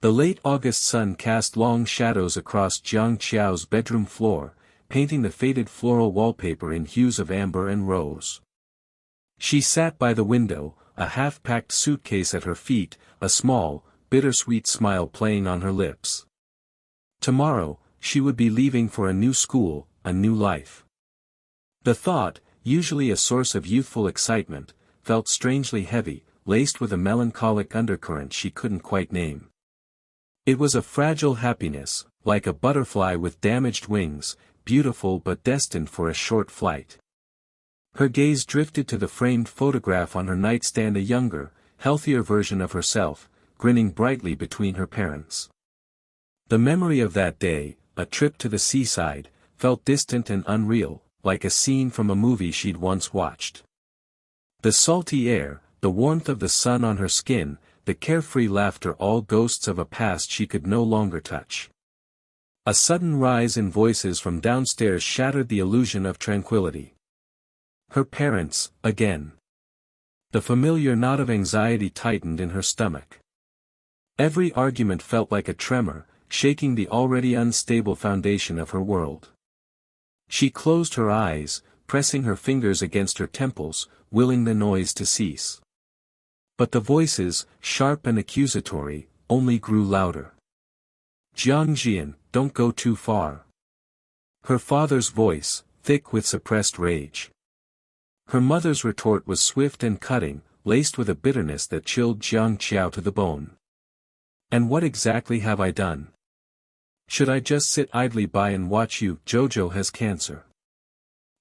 The late August sun cast long shadows across Jiang Qiao's bedroom floor, painting the faded floral wallpaper in hues of amber and rose. She sat by the window, a half-packed suitcase at her feet, a small, bittersweet smile playing on her lips. Tomorrow, she would be leaving for a new school, a new life. The thought, usually a source of youthful excitement, felt strangely heavy, laced with a melancholic undercurrent she couldn't quite name. It was a fragile happiness, like a butterfly with damaged wings, beautiful but destined for a short flight. Her gaze drifted to the framed photograph on her nightstand, a younger, healthier version of herself, grinning brightly between her parents. The memory of that day, a trip to the seaside, felt distant and unreal, like a scene from a movie she'd once watched. The salty air, the warmth of the sun on her skin, the carefree laughter, all ghosts of a past she could no longer touch. A sudden rise in voices from downstairs shattered the illusion of tranquility. Her parents, again. The familiar knot of anxiety tightened in her stomach. Every argument felt like a tremor, shaking the already unstable foundation of her world. She closed her eyes, pressing her fingers against her temples, willing the noise to cease. But the voices, sharp and accusatory, only grew louder. "Jiang Jian, don't go too far." Her father's voice, thick with suppressed rage. Her mother's retort was swift and cutting, laced with a bitterness that chilled Jiang Qiao to the bone. "And what exactly have I done? Should I just sit idly by and watch you? Jojo has cancer."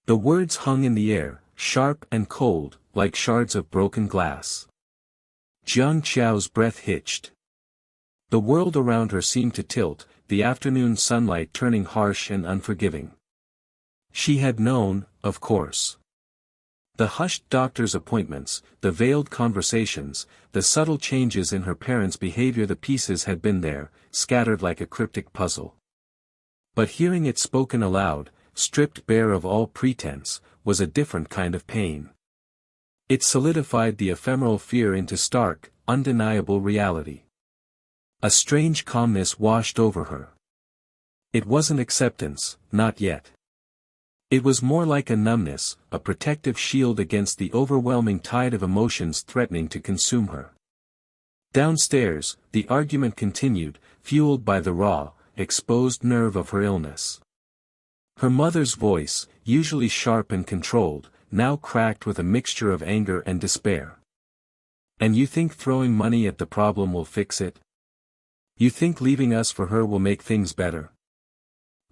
The words hung in the air, sharp and cold, like shards of broken glass. Jiang Qiao's breath hitched. The world around her seemed to tilt, the afternoon sunlight turning harsh and unforgiving. She had known, of course. The hushed doctor's appointments, the veiled conversations, the subtle changes in her parents' behavior, the pieces had been there, scattered like a cryptic puzzle. But hearing it spoken aloud, stripped bare of all pretense, was a different kind of pain. It solidified the ephemeral fear into stark, undeniable reality. A strange calmness washed over her. It wasn't acceptance, not yet. It was more like a numbness, a protective shield against the overwhelming tide of emotions threatening to consume her. Downstairs, the argument continued, fueled by the raw, exposed nerve of her illness. Her mother's voice, usually sharp and controlled, now cracked with a mixture of anger and despair. "And you think throwing money at the problem will fix it? You think leaving us for her will make things better?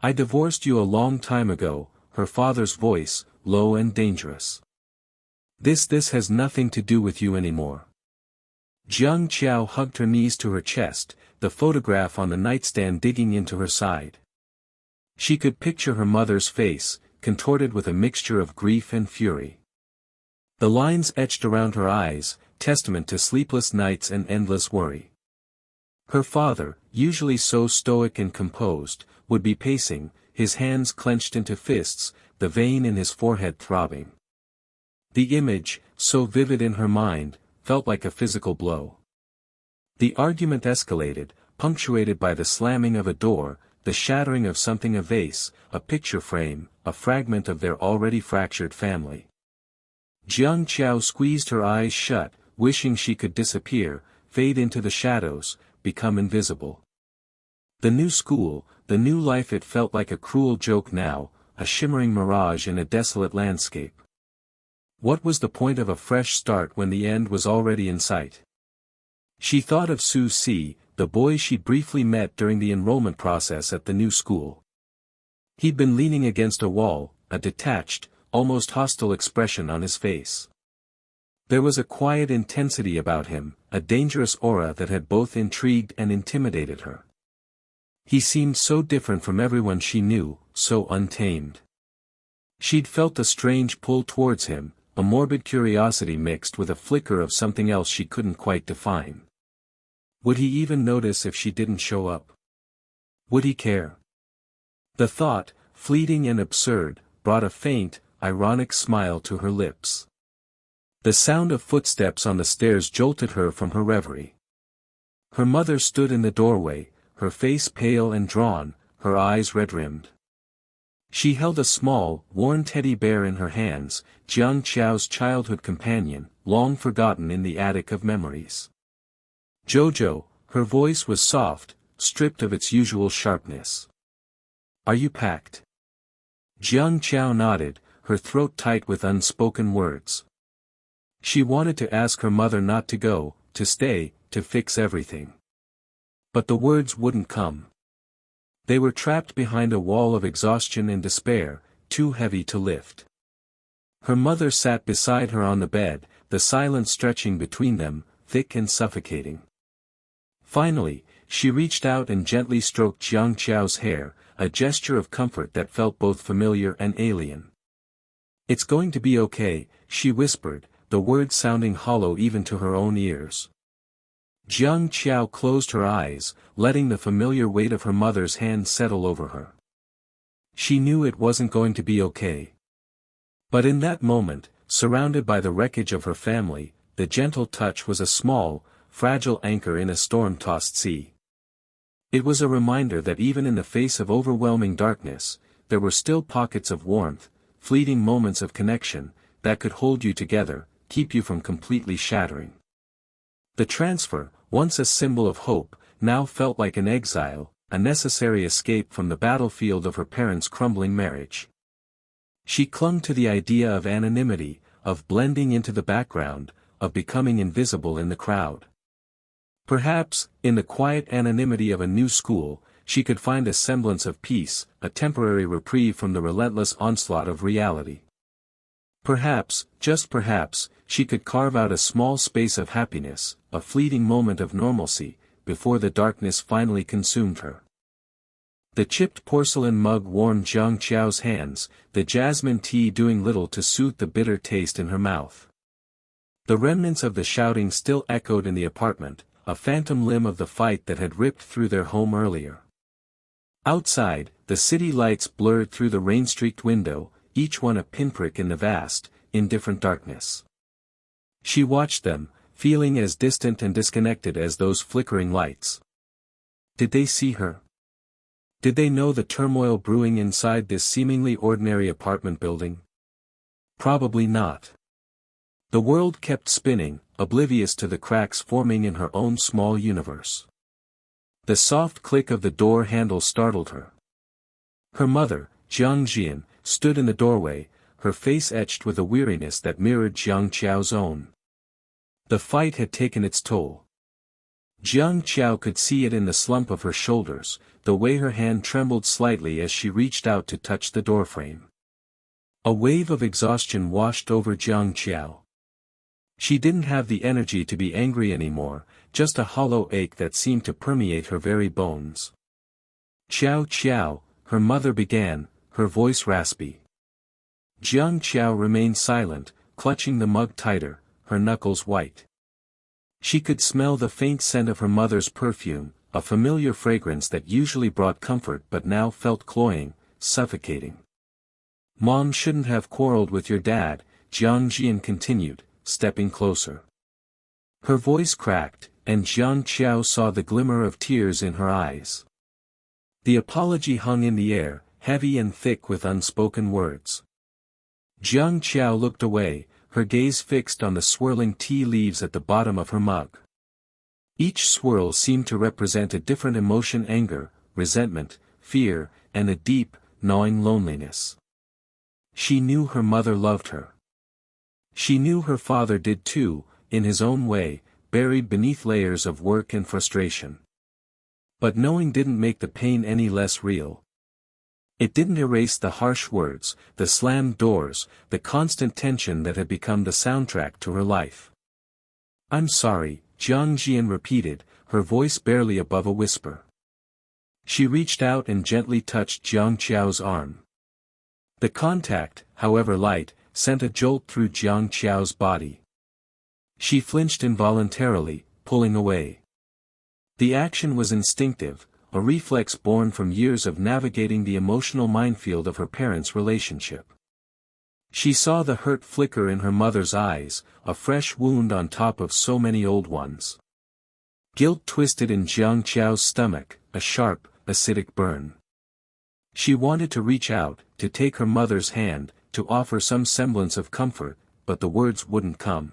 I divorced you a long time ago," her father's voice, low and dangerous. This has nothing to do with you anymore." Jiang Qiao hugged her knees to her chest, the photograph on the nightstand digging into her side. She could picture her mother's face, contorted with a mixture of grief and fury. The lines etched around her eyes, testament to sleepless nights and endless worry. Her father, usually so stoic and composed, would be pacing, his hands clenched into fists, the vein in his forehead throbbing. The image, so vivid in her mind, felt like a physical blow. The argument escalated, punctuated by the slamming of a door, the shattering of something, a vase, a picture frame, a fragment of their already fractured family. Jiang Qiao squeezed her eyes shut, wishing she could disappear, fade into the shadows, become invisible. The new school, the new life, it felt like a cruel joke now, a shimmering mirage in a desolate landscape. What was the point of a fresh start when the end was already in sight? She thought of Su Si, the boy she briefly met during the enrollment process at the new school. He'd been leaning against a wall, a detached, almost hostile expression on his face. There was a quiet intensity about him, a dangerous aura that had both intrigued and intimidated her. He seemed so different from everyone she knew, so untamed. She'd felt a strange pull towards him, a morbid curiosity mixed with a flicker of something else she couldn't quite define. Would he even notice if she didn't show up? Would he care? The thought, fleeting and absurd, brought a faint, ironic smile to her lips. The sound of footsteps on the stairs jolted her from her reverie. Her mother stood in the doorway, her face pale and drawn, her eyes red-rimmed. She held a small, worn teddy bear in her hands, Jiang Qiao's childhood companion, long forgotten in the attic of memories. "Jojo," her voice was soft, stripped of its usual sharpness. "Are you packed?" Jiang Qiao nodded, her throat tight with unspoken words. She wanted to ask her mother not to go, to stay, to fix everything. But the words wouldn't come. They were trapped behind a wall of exhaustion and despair, too heavy to lift. Her mother sat beside her on the bed, the silence stretching between them, thick and suffocating. Finally, she reached out and gently stroked Jiang Qiao's hair, a gesture of comfort that felt both familiar and alien. "It's going to be okay," she whispered, the words sounding hollow even to her own ears. Jiang Qiao closed her eyes, letting the familiar weight of her mother's hand settle over her. She knew it wasn't going to be okay. But in that moment, surrounded by the wreckage of her family, the gentle touch was a small, fragile anchor in a storm-tossed sea. It was a reminder that even in the face of overwhelming darkness, there were still pockets of warmth, fleeting moments of connection, that could hold you together, keep you from completely shattering. The transfer, once a symbol of hope, now felt like an exile, a necessary escape from the battlefield of her parents' crumbling marriage. She clung to the idea of anonymity, of blending into the background, of becoming invisible in the crowd. Perhaps, in the quiet anonymity of a new school, she could find a semblance of peace, a temporary reprieve from the relentless onslaught of reality. Perhaps, just perhaps, she could carve out a small space of happiness, a fleeting moment of normalcy, before the darkness finally consumed her. The chipped porcelain mug warmed Jiang Qiao's hands, the jasmine tea doing little to soothe the bitter taste in her mouth. The remnants of the shouting still echoed in the apartment, a phantom limb of the fight that had ripped through their home earlier. Outside, the city lights blurred through the rain-streaked window, each one a pinprick in the vast, indifferent darkness. She watched them, feeling as distant and disconnected as those flickering lights. Did they see her? Did they know the turmoil brewing inside this seemingly ordinary apartment building? Probably not. The world kept spinning, oblivious to the cracks forming in her own small universe. The soft click of the door handle startled her. Her mother, Jiang Jian, stood in the doorway, her face etched with a weariness that mirrored Jiang Qiao's own. The fight had taken its toll. Jiang Qiao could see it in the slump of her shoulders, the way her hand trembled slightly as she reached out to touch the doorframe. A wave of exhaustion washed over Jiang Qiao. She didn't have the energy to be angry anymore, just a hollow ache that seemed to permeate her very bones. "Qiao Qiao," her mother began, her voice raspy. Jiang Qiao remained silent, clutching the mug tighter, her knuckles white. She could smell the faint scent of her mother's perfume, a familiar fragrance that usually brought comfort but now felt cloying, suffocating. "Mom shouldn't have quarreled with your dad," Jiang Jian continued, stepping closer. Her voice cracked, and Jiang Qiao saw the glimmer of tears in her eyes. The apology hung in the air, heavy and thick with unspoken words. Jiang Qiao looked away, her gaze fixed on the swirling tea leaves at the bottom of her mug. Each swirl seemed to represent a different emotion: anger, resentment, fear, and a deep, gnawing loneliness. She knew her mother loved her. She knew her father did too, in his own way, buried beneath layers of work and frustration. But knowing didn't make the pain any less real. It didn't erase the harsh words, the slammed doors, the constant tension that had become the soundtrack to her life. "I'm sorry," Jiang Jian repeated, her voice barely above a whisper. She reached out and gently touched Jiang Qiao's arm. The contact, however light, sent a jolt through Jiang Qiao's body. She flinched involuntarily, pulling away. The action was instinctive, a reflex born from years of navigating the emotional minefield of her parents' relationship. She saw the hurt flicker in her mother's eyes, a fresh wound on top of so many old ones. Guilt twisted in Jiang Qiao's stomach, a sharp, acidic burn. She wanted to reach out, to take her mother's hand, to offer some semblance of comfort, but the words wouldn't come.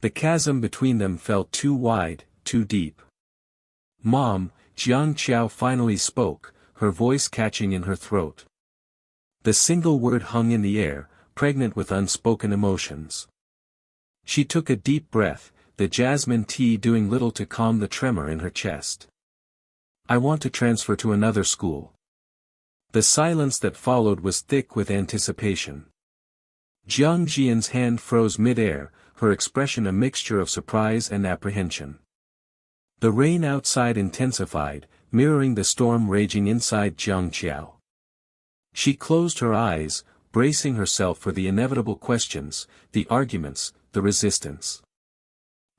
The chasm between them felt too wide, too deep. "Mom," Jiang Qiao finally spoke, her voice catching in her throat. The single word hung in the air, pregnant with unspoken emotions. She took a deep breath, the jasmine tea doing little to calm the tremor in her chest. "I want to transfer to another school." The silence that followed was thick with anticipation. Jiang Jian's hand froze mid-air, her expression a mixture of surprise and apprehension. The rain outside intensified, mirroring the storm raging inside Jiang Qiao. She closed her eyes, bracing herself for the inevitable questions, the arguments, the resistance.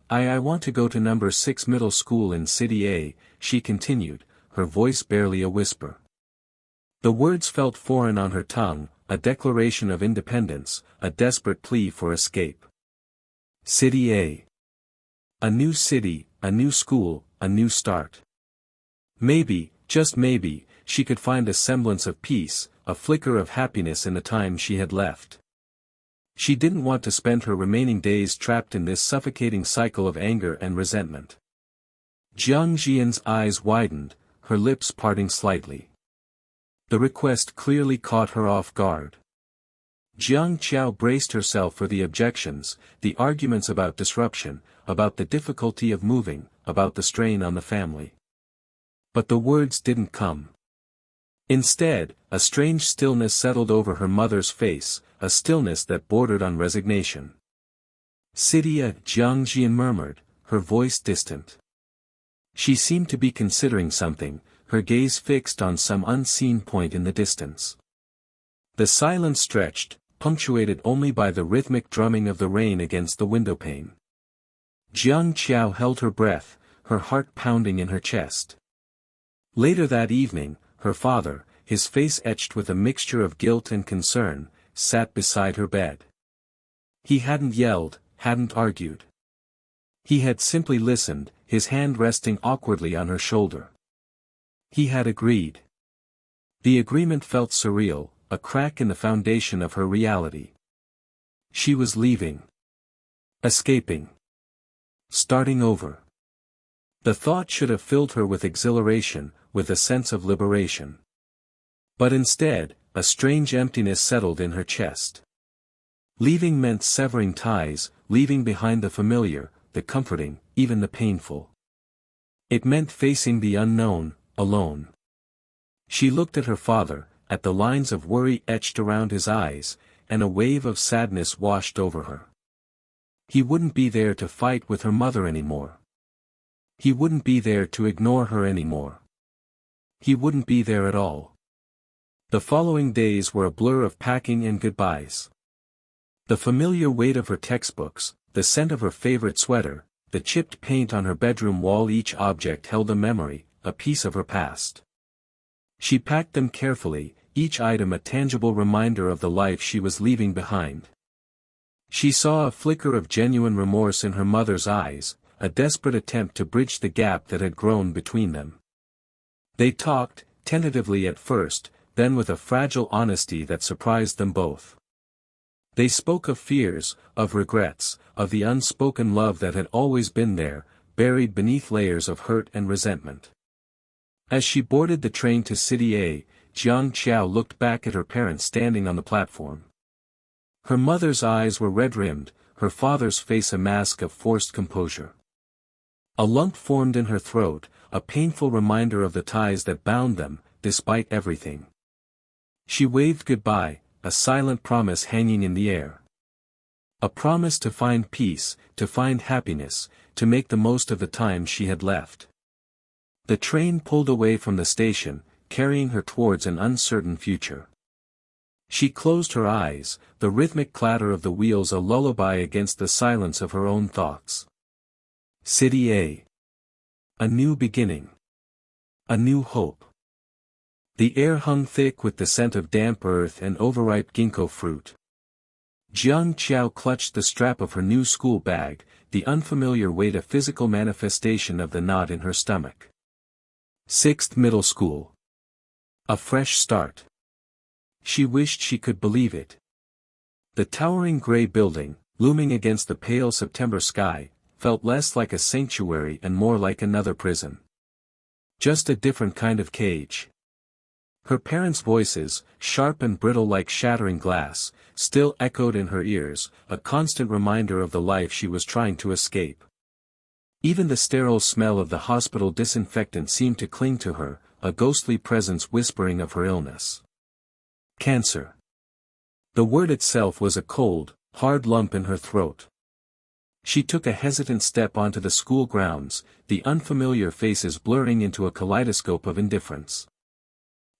I want to go to number 6 middle school in City A, she continued, her voice barely a whisper. The words felt foreign on her tongue, a declaration of independence, a desperate plea for escape. City A. A new city, a new school, a new start. Maybe, just maybe, she could find a semblance of peace, a flicker of happiness in the time she had left. She didn't want to spend her remaining days trapped in this suffocating cycle of anger and resentment. Jiang Jian's eyes widened, her lips parting slightly. The request clearly caught her off guard. Jiang Qiao braced herself for the objections, the arguments about disruption, about the difficulty of moving, about the strain on the family. But the words didn't come. Instead, a strange stillness settled over her mother's face, a stillness that bordered on resignation. "City A," Jiang Jian murmured, her voice distant. She seemed to be considering something, her gaze fixed on some unseen point in the distance. The silence stretched, punctuated only by the rhythmic drumming of the rain against the windowpane. Jiang Qiao held her breath, her heart pounding in her chest. Later that evening, her father, his face etched with a mixture of guilt and concern, sat beside her bed. He hadn't yelled, hadn't argued. He had simply listened, his hand resting awkwardly on her shoulder. He had agreed. The agreement felt surreal, a crack in the foundation of her reality. She was leaving. Escaping. Starting over. The thought should have filled her with exhilaration, with a sense of liberation. But instead, a strange emptiness settled in her chest. Leaving meant severing ties, leaving behind the familiar, the comforting, even the painful. It meant facing the unknown, alone. She looked at her father, at the lines of worry etched around his eyes, and a wave of sadness washed over her. He wouldn't be there to fight with her mother anymore. He wouldn't be there to ignore her anymore. He wouldn't be there at all. The following days were a blur of packing and goodbyes. The familiar weight of her textbooks, the scent of her favorite sweater, the chipped paint on her bedroom wall, each object held a memory, a piece of her past. She packed them carefully, each item a tangible reminder of the life she was leaving behind. She saw a flicker of genuine remorse in her mother's eyes, a desperate attempt to bridge the gap that had grown between them. They talked, tentatively at first, then with a fragile honesty that surprised them both. They spoke of fears, of regrets, of the unspoken love that had always been there, buried beneath layers of hurt and resentment. As she boarded the train to City A, Jiang Qiao looked back at her parents standing on the platform. Her mother's eyes were red-rimmed, her father's face a mask of forced composure. A lump formed in her throat, a painful reminder of the ties that bound them, despite everything. She waved goodbye, a silent promise hanging in the air. A promise to find peace, to find happiness, to make the most of the time she had left. The train pulled away from the station, carrying her towards an uncertain future. She closed her eyes, the rhythmic clatter of the wheels a lullaby against the silence of her own thoughts. City A. A new beginning. A new hope. The air hung thick with the scent of damp earth and overripe ginkgo fruit. Jiang Qiao clutched the strap of her new school bag, the unfamiliar weight a physical manifestation of the knot in her stomach. 6th middle school. A fresh start. She wished she could believe it. The towering gray building, looming against the pale September sky, felt less like a sanctuary and more like another prison. Just a different kind of cage. Her parents' voices, sharp and brittle like shattering glass, still echoed in her ears, a constant reminder of the life she was trying to escape. Even the sterile smell of the hospital disinfectant seemed to cling to her, a ghostly presence whispering of her illness. Cancer. The word itself was a cold, hard lump in her throat. She took a hesitant step onto the school grounds, the unfamiliar faces blurring into a kaleidoscope of indifference.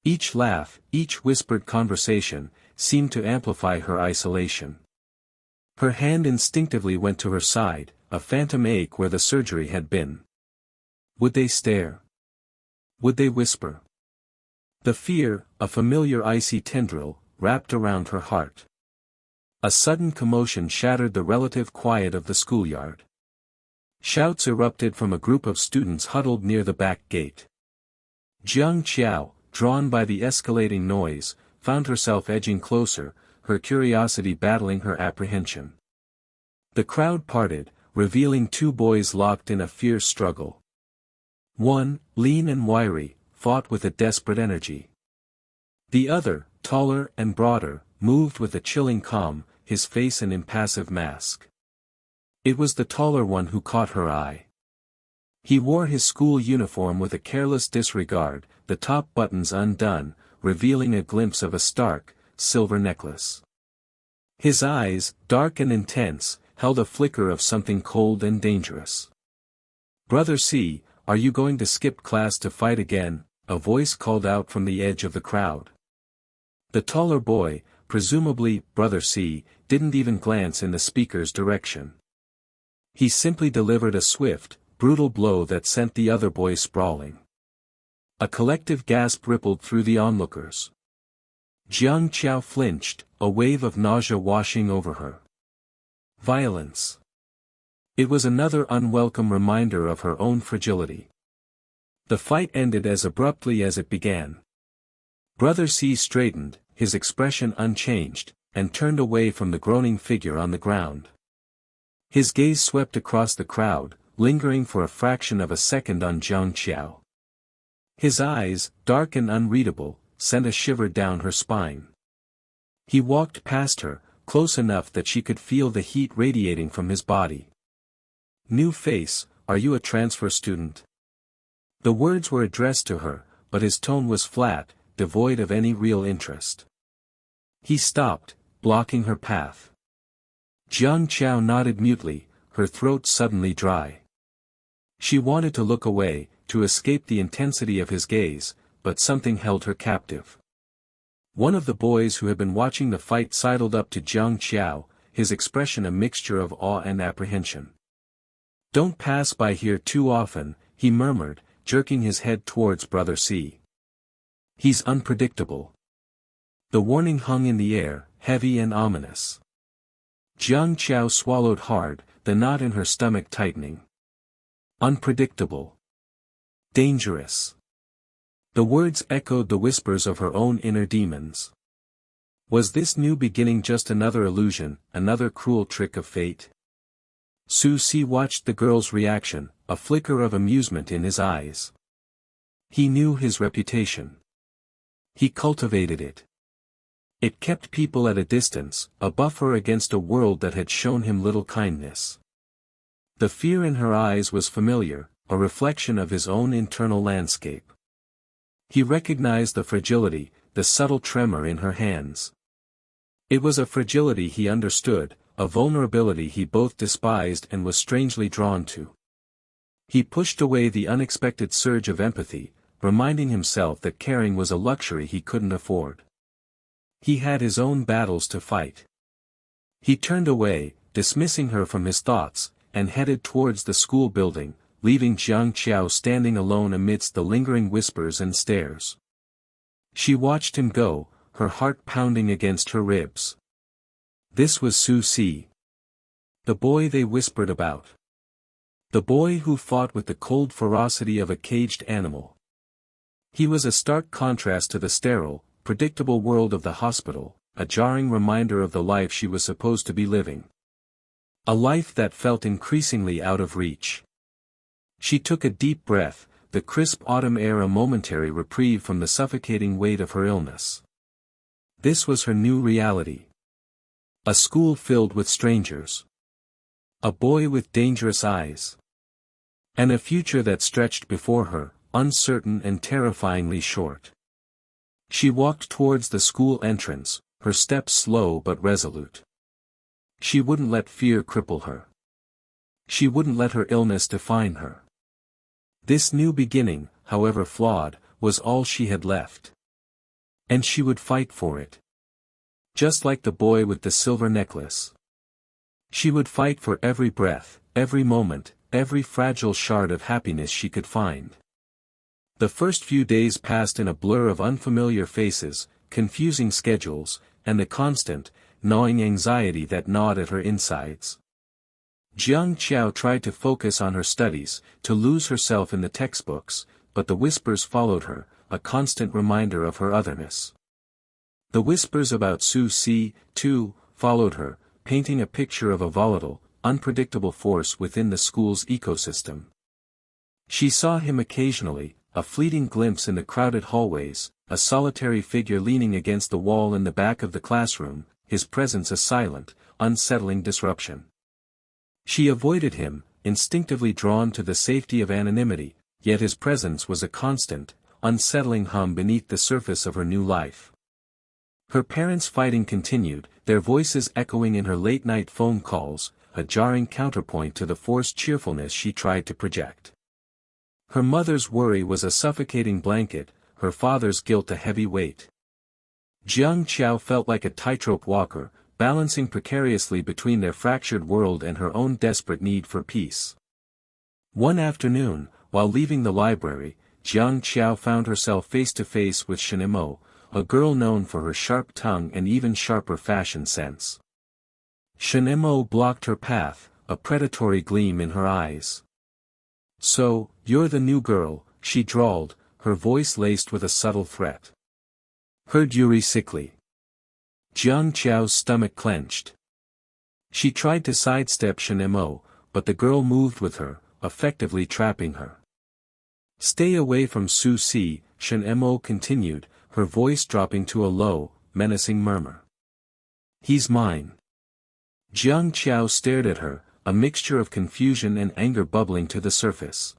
Each laugh, each whispered conversation, seemed to amplify her isolation. Her hand instinctively went to her side, a phantom ache where the surgery had been. Would they stare? Would they whisper? The fear, a familiar icy tendril, wrapped around her heart. A sudden commotion shattered the relative quiet of the schoolyard. Shouts erupted from a group of students huddled near the back gate. Jiang Qiao, drawn by the escalating noise, found herself edging closer, her curiosity battling her apprehension. The crowd parted, revealing two boys locked in a fierce struggle. One, lean and wiry, fought with a desperate energy. The other, taller and broader, moved with a chilling calm, his face an impassive mask. It was the taller one who caught her eye. He wore his school uniform with a careless disregard, the top buttons undone, revealing a glimpse of a stark, silver necklace. His eyes, dark and intense, held a flicker of something cold and dangerous. "Brother C, are you going to skip class to fight again?" a voice called out from the edge of the crowd. The taller boy, presumably Brother C, didn't even glance in the speaker's direction. He simply delivered a swift, brutal blow that sent the other boy sprawling. A collective gasp rippled through the onlookers. Jiang Qiao flinched, a wave of nausea washing over her. Violence. It was another unwelcome reminder of her own fragility. The fight ended as abruptly as it began. Brother C straightened, his expression unchanged, and turned away from the groaning figure on the ground. His gaze swept across the crowd, lingering for a fraction of a second on Jiang Qiao. His eyes, dark and unreadable, sent a shiver down her spine. He walked past her, close enough that she could feel the heat radiating from his body. "New face, are you a transfer student?" The words were addressed to her, but his tone was flat, devoid of any real interest. He stopped, blocking her path. Jiang Qiao nodded mutely, her throat suddenly dry. She wanted to look away, to escape the intensity of his gaze, but something held her captive. One of the boys who had been watching the fight sidled up to Jiang Qiao, his expression a mixture of awe and apprehension. "Don't pass by here too often," he murmured, jerking his head towards Brother C. "He's unpredictable." The warning hung in the air, heavy and ominous. Jiang Qiao swallowed hard, the knot in her stomach tightening. Unpredictable. Dangerous. The words echoed the whispers of her own inner demons. Was this new beginning just another illusion, another cruel trick of fate? Su Si watched the girl's reaction, a flicker of amusement in his eyes. He knew his reputation. He cultivated it. It kept people at a distance, a buffer against a world that had shown him little kindness. The fear in her eyes was familiar, a reflection of his own internal landscape. He recognized the fragility, the subtle tremor in her hands. It was a fragility he understood, a vulnerability he both despised and was strangely drawn to. He pushed away the unexpected surge of empathy, reminding himself that caring was a luxury he couldn't afford. He had his own battles to fight. He turned away, dismissing her from his thoughts, and headed towards the school building, leaving Jiang Qiao standing alone amidst the lingering whispers and stares. She watched him go, her heart pounding against her ribs. This was Su Si. The boy they whispered about. The boy who fought with the cold ferocity of a caged animal. He was a stark contrast to the sterile, predictable world of the hospital, a jarring reminder of the life she was supposed to be living. A life that felt increasingly out of reach. She took a deep breath, the crisp autumn air a momentary reprieve from the suffocating weight of her illness. This was her new reality. A school filled with strangers. A boy with dangerous eyes. And a future that stretched before her, uncertain and terrifyingly short. She walked towards the school entrance, her steps slow but resolute. She wouldn't let fear cripple her. She wouldn't let her illness define her. This new beginning, however flawed, was all she had left. And she would fight for it. Just like the boy with the silver necklace. She would fight for every breath, every moment, every fragile shard of happiness she could find. The first few days passed in a blur of unfamiliar faces, confusing schedules, and the constant, gnawing anxiety that gnawed at her insides. Jiang Qiao tried to focus on her studies, to lose herself in the textbooks, but the whispers followed her, a constant reminder of her otherness. The whispers about Su Si, too, followed her, painting a picture of a volatile, unpredictable force within the school's ecosystem. She saw him occasionally, a fleeting glimpse in the crowded hallways, a solitary figure leaning against the wall in the back of the classroom, his presence a silent, unsettling disruption. She avoided him, instinctively drawn to the safety of anonymity, yet his presence was a constant, unsettling hum beneath the surface of her new life. Her parents' fighting continued, their voices echoing in her late-night phone calls, a jarring counterpoint to the forced cheerfulness she tried to project. Her mother's worry was a suffocating blanket, her father's guilt a heavy weight. Jiang Qiao felt like a tightrope walker, balancing precariously between their fractured world and her own desperate need for peace. One afternoon, while leaving the library, Jiang Qiao found herself face to face with Shinemo, a girl known for her sharp tongue and even sharper fashion sense. Shinemo blocked her path, a predatory gleam in her eyes. "So, you're the new girl," she drawled, her voice laced with a subtle threat. "Heard Yuri sickly." Jiang Qiao's stomach clenched. She tried to sidestep Shinemo, but the girl moved with her, effectively trapping her. "Stay away from Su Si," Shinemo continued, her voice dropping to a low, menacing murmur. "He's mine." Jiang Qiao stared at her, a mixture of confusion and anger bubbling to the surface.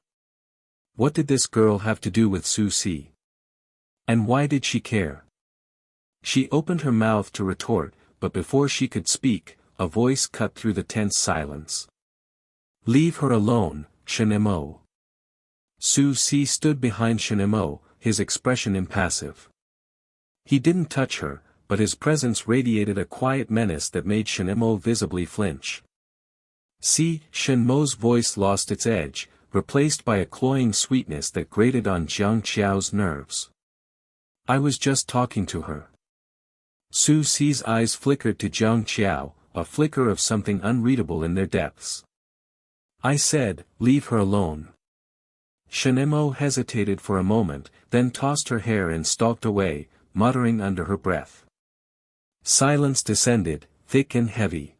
What did this girl have to do with Su Si? And why did she care? She opened her mouth to retort, but before she could speak, a voice cut through the tense silence. "Leave her alone, Shinemo." Su Si stood behind Shinemo, his expression impassive. He didn't touch her, but his presence radiated a quiet menace that made Shinemo visibly flinch. "See," Shinmo's voice lost its edge, replaced by a cloying sweetness that grated on Jiang Qiao's nerves. "I was just talking to her." Su Si's eyes flickered to Jiang Qiao, a flicker of something unreadable in their depths. "I said, leave her alone." Shinemo hesitated for a moment, then tossed her hair and stalked away, muttering under her breath. Silence descended, thick and heavy.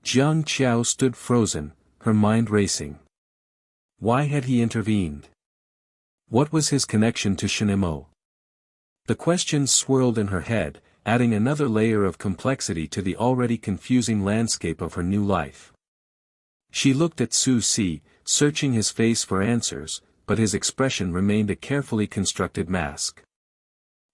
Jiang Qiao stood frozen, her mind racing. Why had he intervened? What was his connection to Shinemo? The questions swirled in her head, adding another layer of complexity to the already confusing landscape of her new life. She looked at Su Si, searching his face for answers, but his expression remained a carefully constructed mask.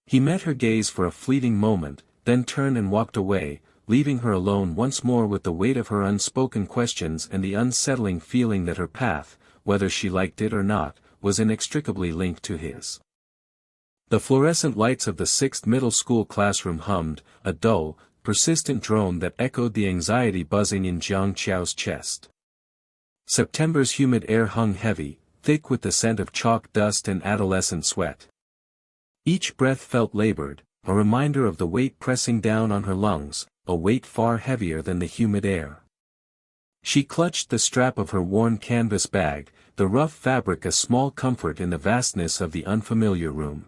He met her gaze for a fleeting moment, then turned and walked away, leaving her alone once more with the weight of her unspoken questions and the unsettling feeling that her path, whether she liked it or not, was inextricably linked to his. The fluorescent lights of the 6th middle school classroom hummed, a dull, persistent drone that echoed the anxiety buzzing in Jiang Qiao's chest. September's humid air hung heavy, thick with the scent of chalk dust and adolescent sweat. Each breath felt labored, a reminder of the weight pressing down on her lungs, a weight far heavier than the humid air. She clutched the strap of her worn canvas bag, the rough fabric a small comfort in the vastness of the unfamiliar room.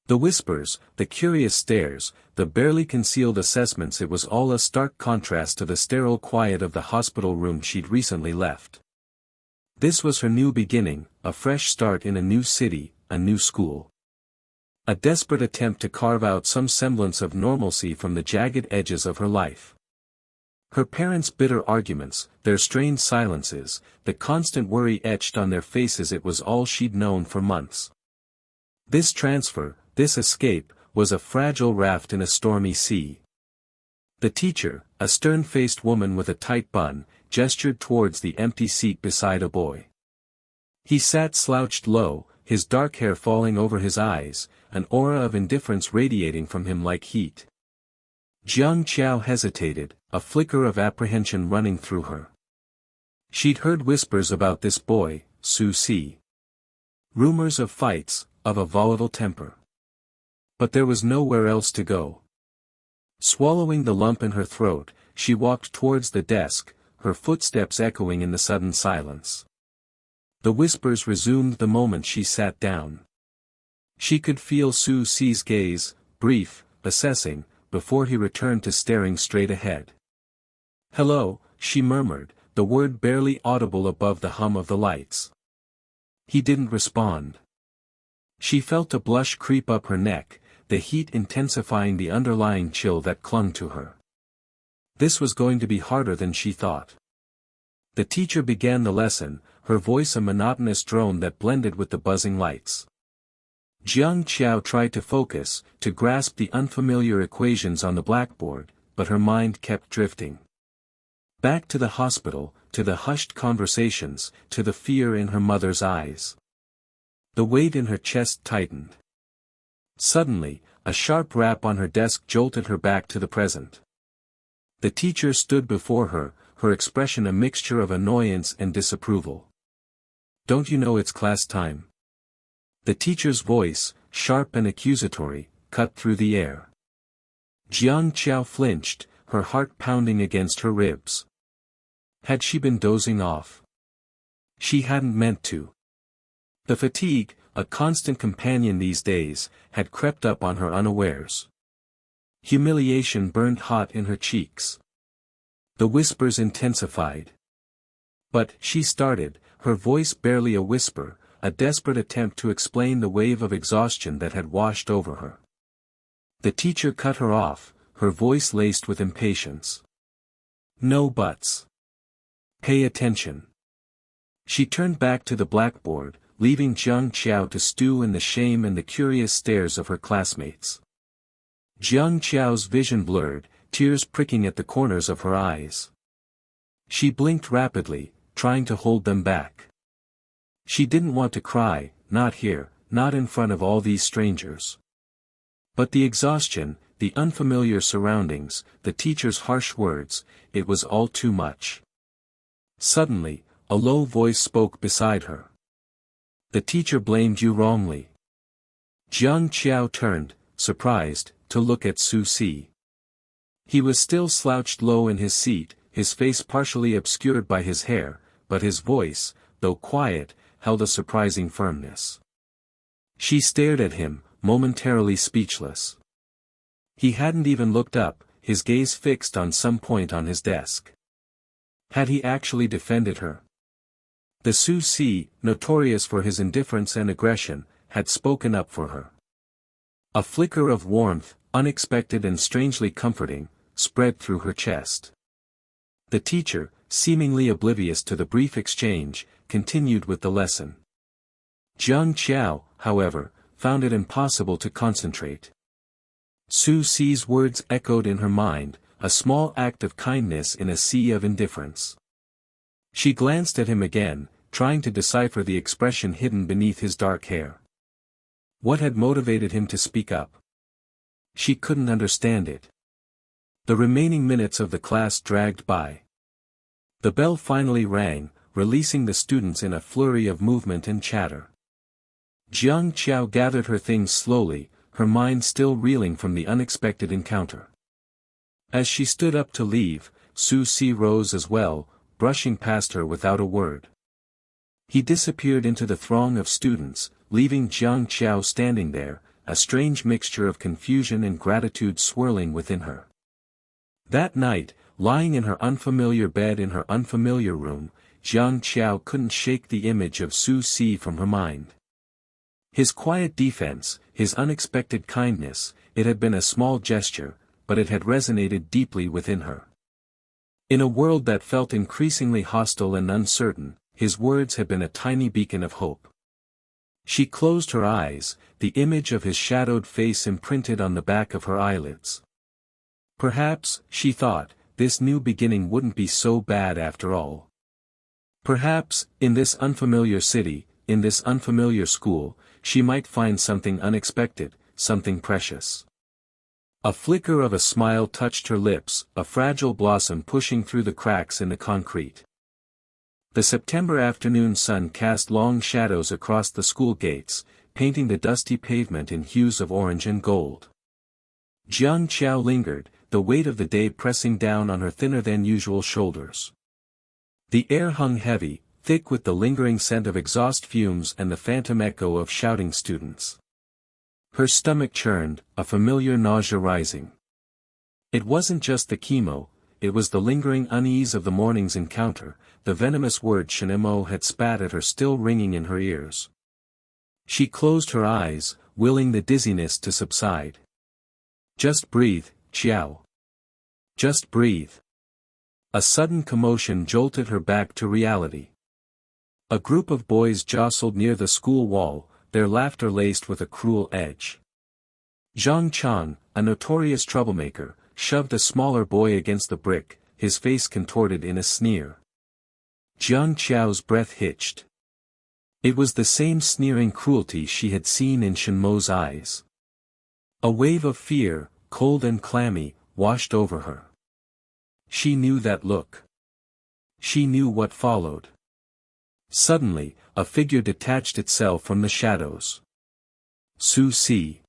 The whispers, the curious stares, the barely concealed assessments, it was all a stark contrast to the sterile quiet of the hospital room she'd recently left. This was her new beginning, a fresh start in a new city, a new school. A desperate attempt to carve out some semblance of normalcy from the jagged edges of her life. Her parents' bitter arguments, their strained silences, the constant worry etched on their faces, it was all she'd known for months. This transfer, this escape, was a fragile raft in a stormy sea. The teacher, a stern-faced woman with a tight bun, gestured towards the empty seat beside a boy. He sat slouched low, his dark hair falling over his eyes, an aura of indifference radiating from him like heat. Jiang Qiao hesitated, a flicker of apprehension running through her. She'd heard whispers about this boy, Su Si. Rumors of fights, of a volatile temper. But there was nowhere else to go. Swallowing the lump in her throat, she walked towards the desk, her footsteps echoing in the sudden silence. The whispers resumed the moment she sat down. She could feel Su Si's gaze, brief, assessing, before he returned to staring straight ahead. "Hello," she murmured, the word barely audible above the hum of the lights. He didn't respond. She felt a blush creep up her neck, the heat intensifying the underlying chill that clung to her. This was going to be harder than she thought. The teacher began the lesson, her voice a monotonous drone that blended with the buzzing lights. Jiang Qiao tried to focus, to grasp the unfamiliar equations on the blackboard, but her mind kept drifting. Back to the hospital, to the hushed conversations, to the fear in her mother's eyes. The weight in her chest tightened. Suddenly, a sharp rap on her desk jolted her back to the present. The teacher stood before her, her expression a mixture of annoyance and disapproval. "Don't you know it's class time?" The teacher's voice, sharp and accusatory, cut through the air. Jiang Qiao flinched, her heart pounding against her ribs. Had she been dozing off? She hadn't meant to. The fatigue, a constant companion these days, had crept up on her unawares. Humiliation burned hot in her cheeks. The whispers intensified. But she started, her voice barely a whisper, a desperate attempt to explain the wave of exhaustion that had washed over her. The teacher cut her off, her voice laced with impatience. "No buts. Pay attention." She turned back to the blackboard, leaving Jiang Qiao to stew in the shame and the curious stares of her classmates. Jiang Qiao's vision blurred, tears pricking at the corners of her eyes. She blinked rapidly, trying to hold them back. She didn't want to cry, not here, not in front of all these strangers. But the exhaustion, the unfamiliar surroundings, the teacher's harsh words, it was all too much. Suddenly, a low voice spoke beside her. "The teacher blamed you wrongly." Jiang Qiao turned, surprised, to look at Su Si. He was still slouched low in his seat, his face partially obscured by his hair, but his voice, though quiet, held a surprising firmness. She stared at him, momentarily speechless. He hadn't even looked up, his gaze fixed on some point on his desk. Had he actually defended her? The Su Si, notorious for his indifference and aggression, had spoken up for her. A flicker of warmth, unexpected and strangely comforting, spread through her chest. The teacher, seemingly oblivious to the brief exchange, continued with the lesson. Jiang Qiao, however, found it impossible to concentrate. Su Si's words echoed in her mind, a small act of kindness in a sea of indifference. She glanced at him again, trying to decipher the expression hidden beneath his dark hair. What had motivated him to speak up? She couldn't understand it. The remaining minutes of the class dragged by. The bell finally rang, releasing the students in a flurry of movement and chatter. Jiang Qiao gathered her things slowly, her mind still reeling from the unexpected encounter. As she stood up to leave, Su-si rose as well, brushing past her without a word. He disappeared into the throng of students, leaving Jiang Qiao standing there, a strange mixture of confusion and gratitude swirling within her. That night, lying in her unfamiliar bed in her unfamiliar room, Jiang Qiao couldn't shake the image of Su-si from her mind. His quiet defense, his unexpected kindness, it had been a small gesture, but it had resonated deeply within her. In a world that felt increasingly hostile and uncertain, his words had been a tiny beacon of hope. She closed her eyes, the image of his shadowed face imprinted on the back of her eyelids. Perhaps, she thought, this new beginning wouldn't be so bad after all. Perhaps, in this unfamiliar city, in this unfamiliar school, she might find something unexpected, something precious. A flicker of a smile touched her lips, a fragile blossom pushing through the cracks in the concrete. The September afternoon sun cast long shadows across the school gates, painting the dusty pavement in hues of orange and gold. Jiang Qiao lingered, the weight of the day pressing down on her thinner-than-usual shoulders. The air hung heavy, thick with the lingering scent of exhaust fumes and the phantom echo of shouting students. Her stomach churned, a familiar nausea rising. It wasn't just the chemo, it was the lingering unease of the morning's encounter, the venomous word Shinemo had spat at her still ringing in her ears. She closed her eyes, willing the dizziness to subside. Just breathe, Qiao. Just breathe. A sudden commotion jolted her back to reality. A group of boys jostled near the school wall, their laughter laced with a cruel edge. Zhang Chang, a notorious troublemaker, shoved a smaller boy against the brick, his face contorted in a sneer. Jiang Qiao's breath hitched. It was the same sneering cruelty she had seen in Shenmo's eyes. A wave of fear, cold and clammy, washed over her. She knew that look. She knew what followed. Suddenly, a figure detached itself from the shadows. Su-si.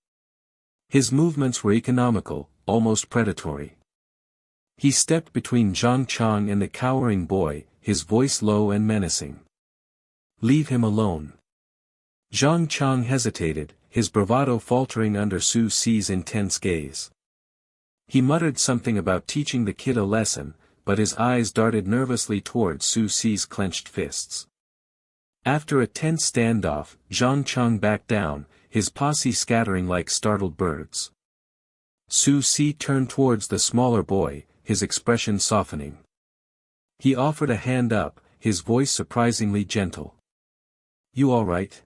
His movements were economical, almost predatory. He stepped between Zhang Chang and the cowering boy, his voice low and menacing. Leave him alone. Zhang Chang hesitated, his bravado faltering under Su-si's intense gaze. He muttered something about teaching the kid a lesson, but his eyes darted nervously toward Su-si's clenched fists. After a tense standoff, Zhang Chang backed down, his posse scattering like startled birds. Su-si turned towards the smaller boy, his expression softening. He offered a hand up, his voice surprisingly gentle. You all right?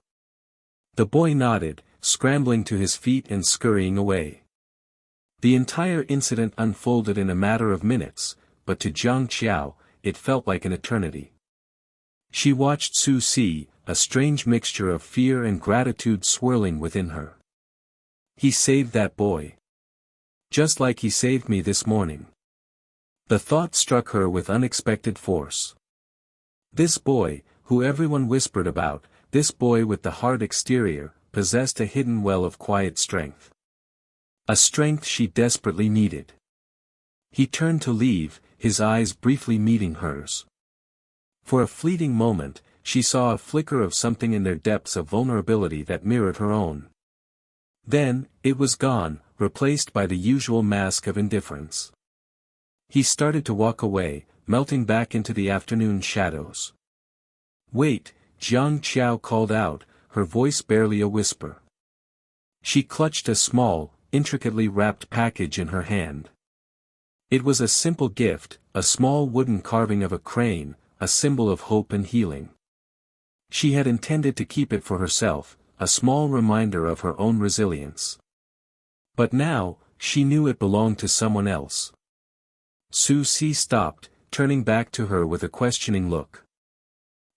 The boy nodded, scrambling to his feet and scurrying away. The entire incident unfolded in a matter of minutes, but to Jiang Qiao, it felt like an eternity. She watched Su-si, a strange mixture of fear and gratitude swirling within her. He saved that boy. Just like he saved me this morning. The thought struck her with unexpected force. This boy, who everyone whispered about, this boy with the hard exterior, possessed a hidden well of quiet strength. A strength she desperately needed. He turned to leave, his eyes briefly meeting hers. For a fleeting moment, she saw a flicker of something in their depths of vulnerability that mirrored her own. Then, it was gone, replaced by the usual mask of indifference. He started to walk away, melting back into the afternoon shadows. Wait, Jiang Qiao called out, her voice barely a whisper. She clutched a small, intricately wrapped package in her hand. It was a simple gift, a small wooden carving of a crane, a symbol of hope and healing. She had intended to keep it for herself, a small reminder of her own resilience. But now, she knew it belonged to someone else. Su-si stopped, turning back to her with a questioning look.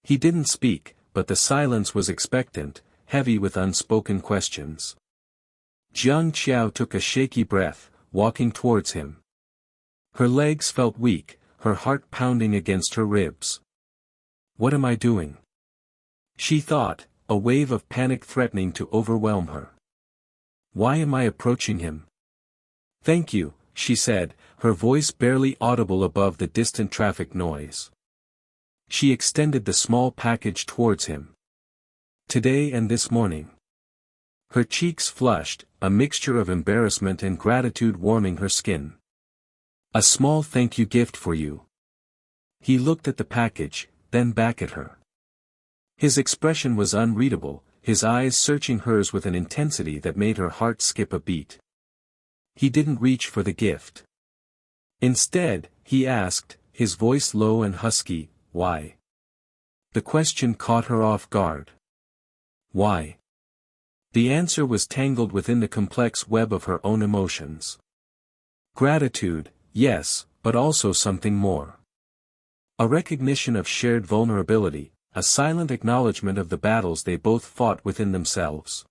He didn't speak, but the silence was expectant, heavy with unspoken questions. Jiang Qiao took a shaky breath, walking towards him. Her legs felt weak, her heart pounding against her ribs. What am I doing? She thought, a wave of panic threatening to overwhelm her. Why am I approaching him? Thank you, she said, her voice barely audible above the distant traffic noise. She extended the small package towards him. Today and this morning. Her cheeks flushed, a mixture of embarrassment and gratitude warming her skin. A small thank you gift for you. He looked at the package, then back at her. His expression was unreadable, his eyes searching hers with an intensity that made her heart skip a beat. He didn't reach for the gift. Instead, he asked, his voice low and husky, why? The question caught her off guard. Why? The answer was tangled within the complex web of her own emotions. Gratitude, yes, but also something more. A recognition of shared vulnerability, a silent acknowledgement of the battles they both fought within themselves.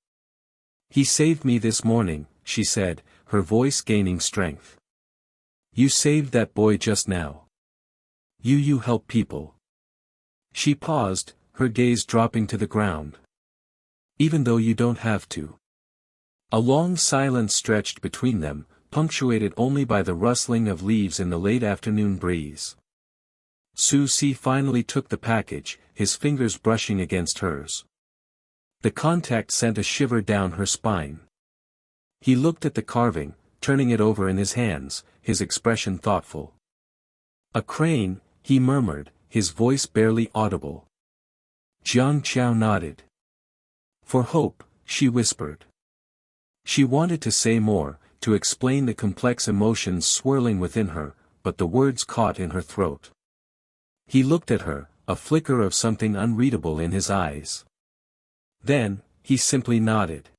He saved me this morning, she said, her voice gaining strength. You saved that boy just now. You help people. She paused, her gaze dropping to the ground. Even though you don't have to. A long silence stretched between them, punctuated only by the rustling of leaves in the late afternoon breeze. Susie finally took the package, his fingers brushing against hers. The contact sent a shiver down her spine. He looked at the carving, turning it over in his hands, his expression thoughtful. A crane, he murmured, his voice barely audible. Jiang Qiao nodded. For hope, she whispered. She wanted to say more, to explain the complex emotions swirling within her, but the words caught in her throat. He looked at her, a flicker of something unreadable in his eyes. Then, he simply nodded.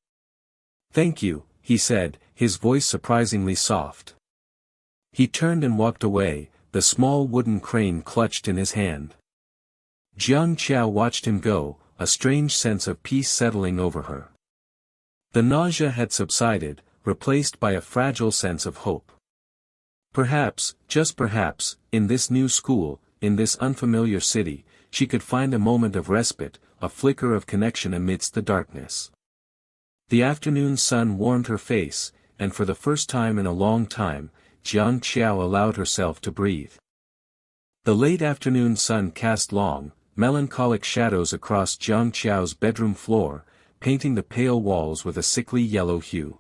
Thank you, he said, his voice surprisingly soft. He turned and walked away, the small wooden crane clutched in his hand. Jiang Qiao watched him go, a strange sense of peace settling over her. The nausea had subsided, replaced by a fragile sense of hope. Perhaps, just perhaps, in this new school, in this unfamiliar city, she could find a moment of respite, a flicker of connection amidst the darkness. The afternoon sun warmed her face, and for the first time in a long time, Jiang Qiao allowed herself to breathe. The late afternoon sun cast long, melancholic shadows across Jiang Qiao's bedroom floor, painting the pale walls with a sickly yellow hue.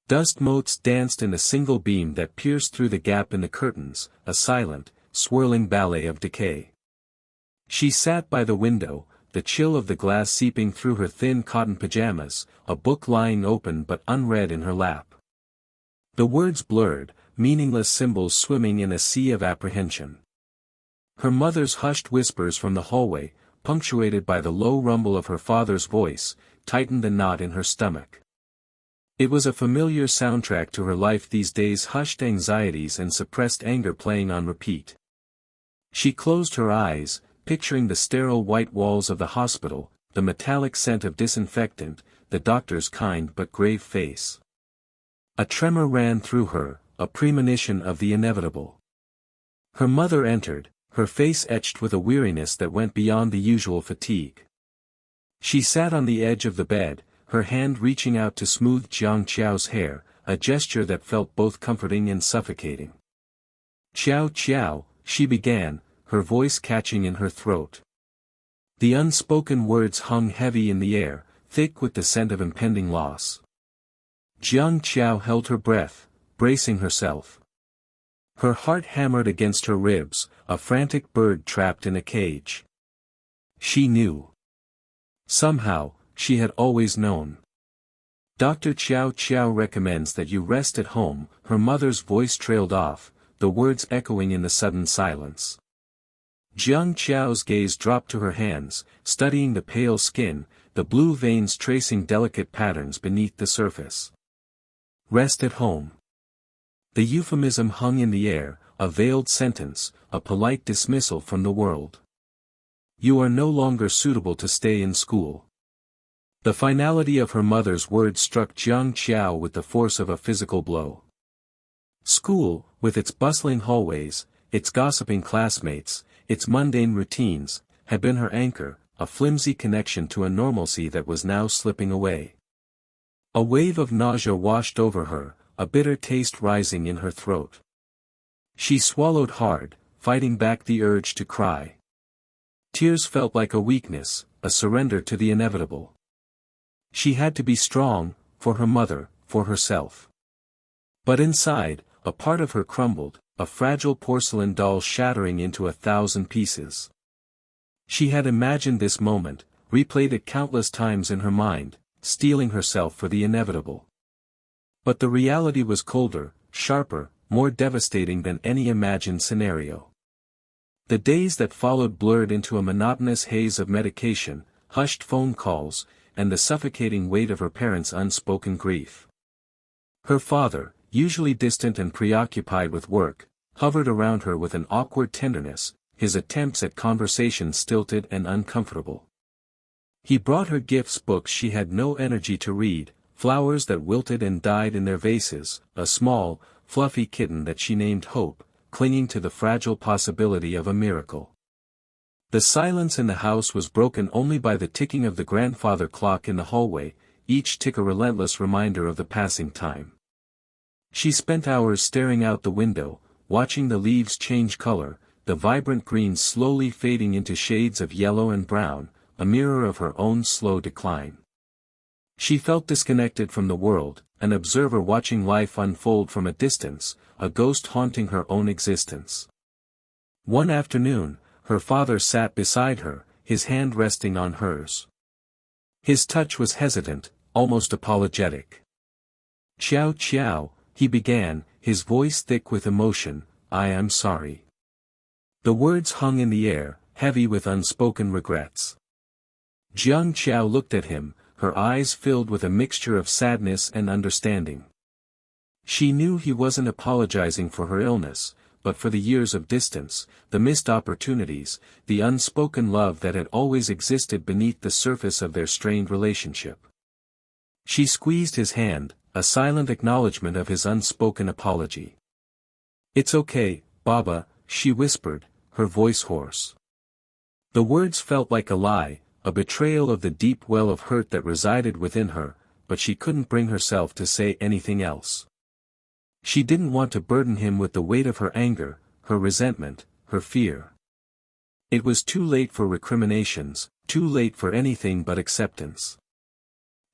Dust motes danced in a single beam that pierced through the gap in the curtains, a silent, swirling ballet of decay. She sat by the window, the chill of the glass seeping through her thin cotton pajamas, a book lying open but unread in her lap. The words blurred, meaningless symbols swimming in a sea of apprehension. Her mother's hushed whispers from the hallway, punctuated by the low rumble of her father's voice, tightened the knot in her stomach. It was a familiar soundtrack to her life these days, hushed anxieties and suppressed anger playing on repeat. She closed her eyes, picturing the sterile white walls of the hospital, the metallic scent of disinfectant, the doctor's kind but grave face. A tremor ran through her, a premonition of the inevitable. Her mother entered, her face etched with a weariness that went beyond the usual fatigue. She sat on the edge of the bed, her hand reaching out to smooth Jiang Qiao's hair, a gesture that felt both comforting and suffocating. Qiao Qiao, she began, her voice catching in her throat. The unspoken words hung heavy in the air, thick with the scent of impending loss. Jiang Qiao held her breath, bracing herself. Her heart hammered against her ribs, a frantic bird trapped in a cage. She knew. Somehow, she had always known. Dr. Qiao Qiao recommends that you rest at home, her mother's voice trailed off, the words echoing in the sudden silence. Jiang Qiao's gaze dropped to her hands, studying the pale skin, the blue veins tracing delicate patterns beneath the surface. Rest at home. The euphemism hung in the air, a veiled sentence, a polite dismissal from the world. You are no longer suitable to stay in school. The finality of her mother's words struck Jiang Qiao with the force of a physical blow. School, with its bustling hallways, its gossiping classmates, its mundane routines, had been her anchor, a flimsy connection to a normalcy that was now slipping away. A wave of nausea washed over her, a bitter taste rising in her throat. She swallowed hard, fighting back the urge to cry. Tears felt like a weakness, a surrender to the inevitable. She had to be strong, for her mother, for herself. But inside, a part of her crumbled, a fragile porcelain doll shattering into 1,000 pieces. She had imagined this moment, replayed it countless times in her mind, steeling herself for the inevitable. But the reality was colder, sharper, more devastating than any imagined scenario. The days that followed blurred into a monotonous haze of medication, hushed phone calls, and the suffocating weight of her parents' unspoken grief. Her father, usually distant and preoccupied with work, hovered around her with an awkward tenderness, his attempts at conversation stilted and uncomfortable. He brought her gifts, books she had no energy to read, flowers that wilted and died in their vases, a small, fluffy kitten that she named Hope, clinging to the fragile possibility of a miracle. The silence in the house was broken only by the ticking of the grandfather clock in the hallway, each tick a relentless reminder of the passing time. She spent hours staring out the window, watching the leaves change color, the vibrant greens slowly fading into shades of yellow and brown, a mirror of her own slow decline. She felt disconnected from the world, an observer watching life unfold from a distance, a ghost haunting her own existence. One afternoon, her father sat beside her, his hand resting on hers. His touch was hesitant, almost apologetic. "Ciao ciao," he began, his voice thick with emotion, "I am sorry." The words hung in the air, heavy with unspoken regrets. Jiang Qiao looked at him, her eyes filled with a mixture of sadness and understanding. She knew he wasn't apologizing for her illness, but for the years of distance, the missed opportunities, the unspoken love that had always existed beneath the surface of their strained relationship. She squeezed his hand, a silent acknowledgement of his unspoken apology. "It's okay, Baba," she whispered, her voice hoarse. The words felt like a lie, a betrayal of the deep well of hurt that resided within her, but she couldn't bring herself to say anything else. She didn't want to burden him with the weight of her anger, her resentment, her fear. It was too late for recriminations, too late for anything but acceptance.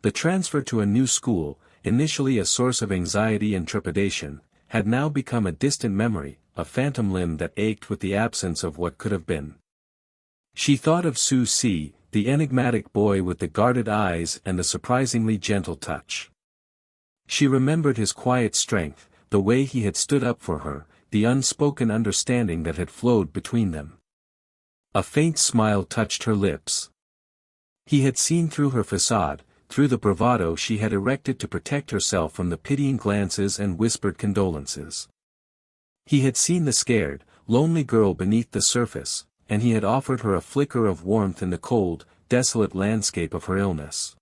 The transfer to a new school, initially a source of anxiety and trepidation, had now become a distant memory, a phantom limb that ached with the absence of what could have been. She thought of Su Si, the enigmatic boy with the guarded eyes and the surprisingly gentle touch. She remembered his quiet strength, the way he had stood up for her, the unspoken understanding that had flowed between them. A faint smile touched her lips. He had seen through her facade, through the bravado she had erected to protect herself from the pitying glances and whispered condolences. He had seen the scared, lonely girl beneath the surface, and he had offered her a flicker of warmth in the cold, desolate landscape of her illness.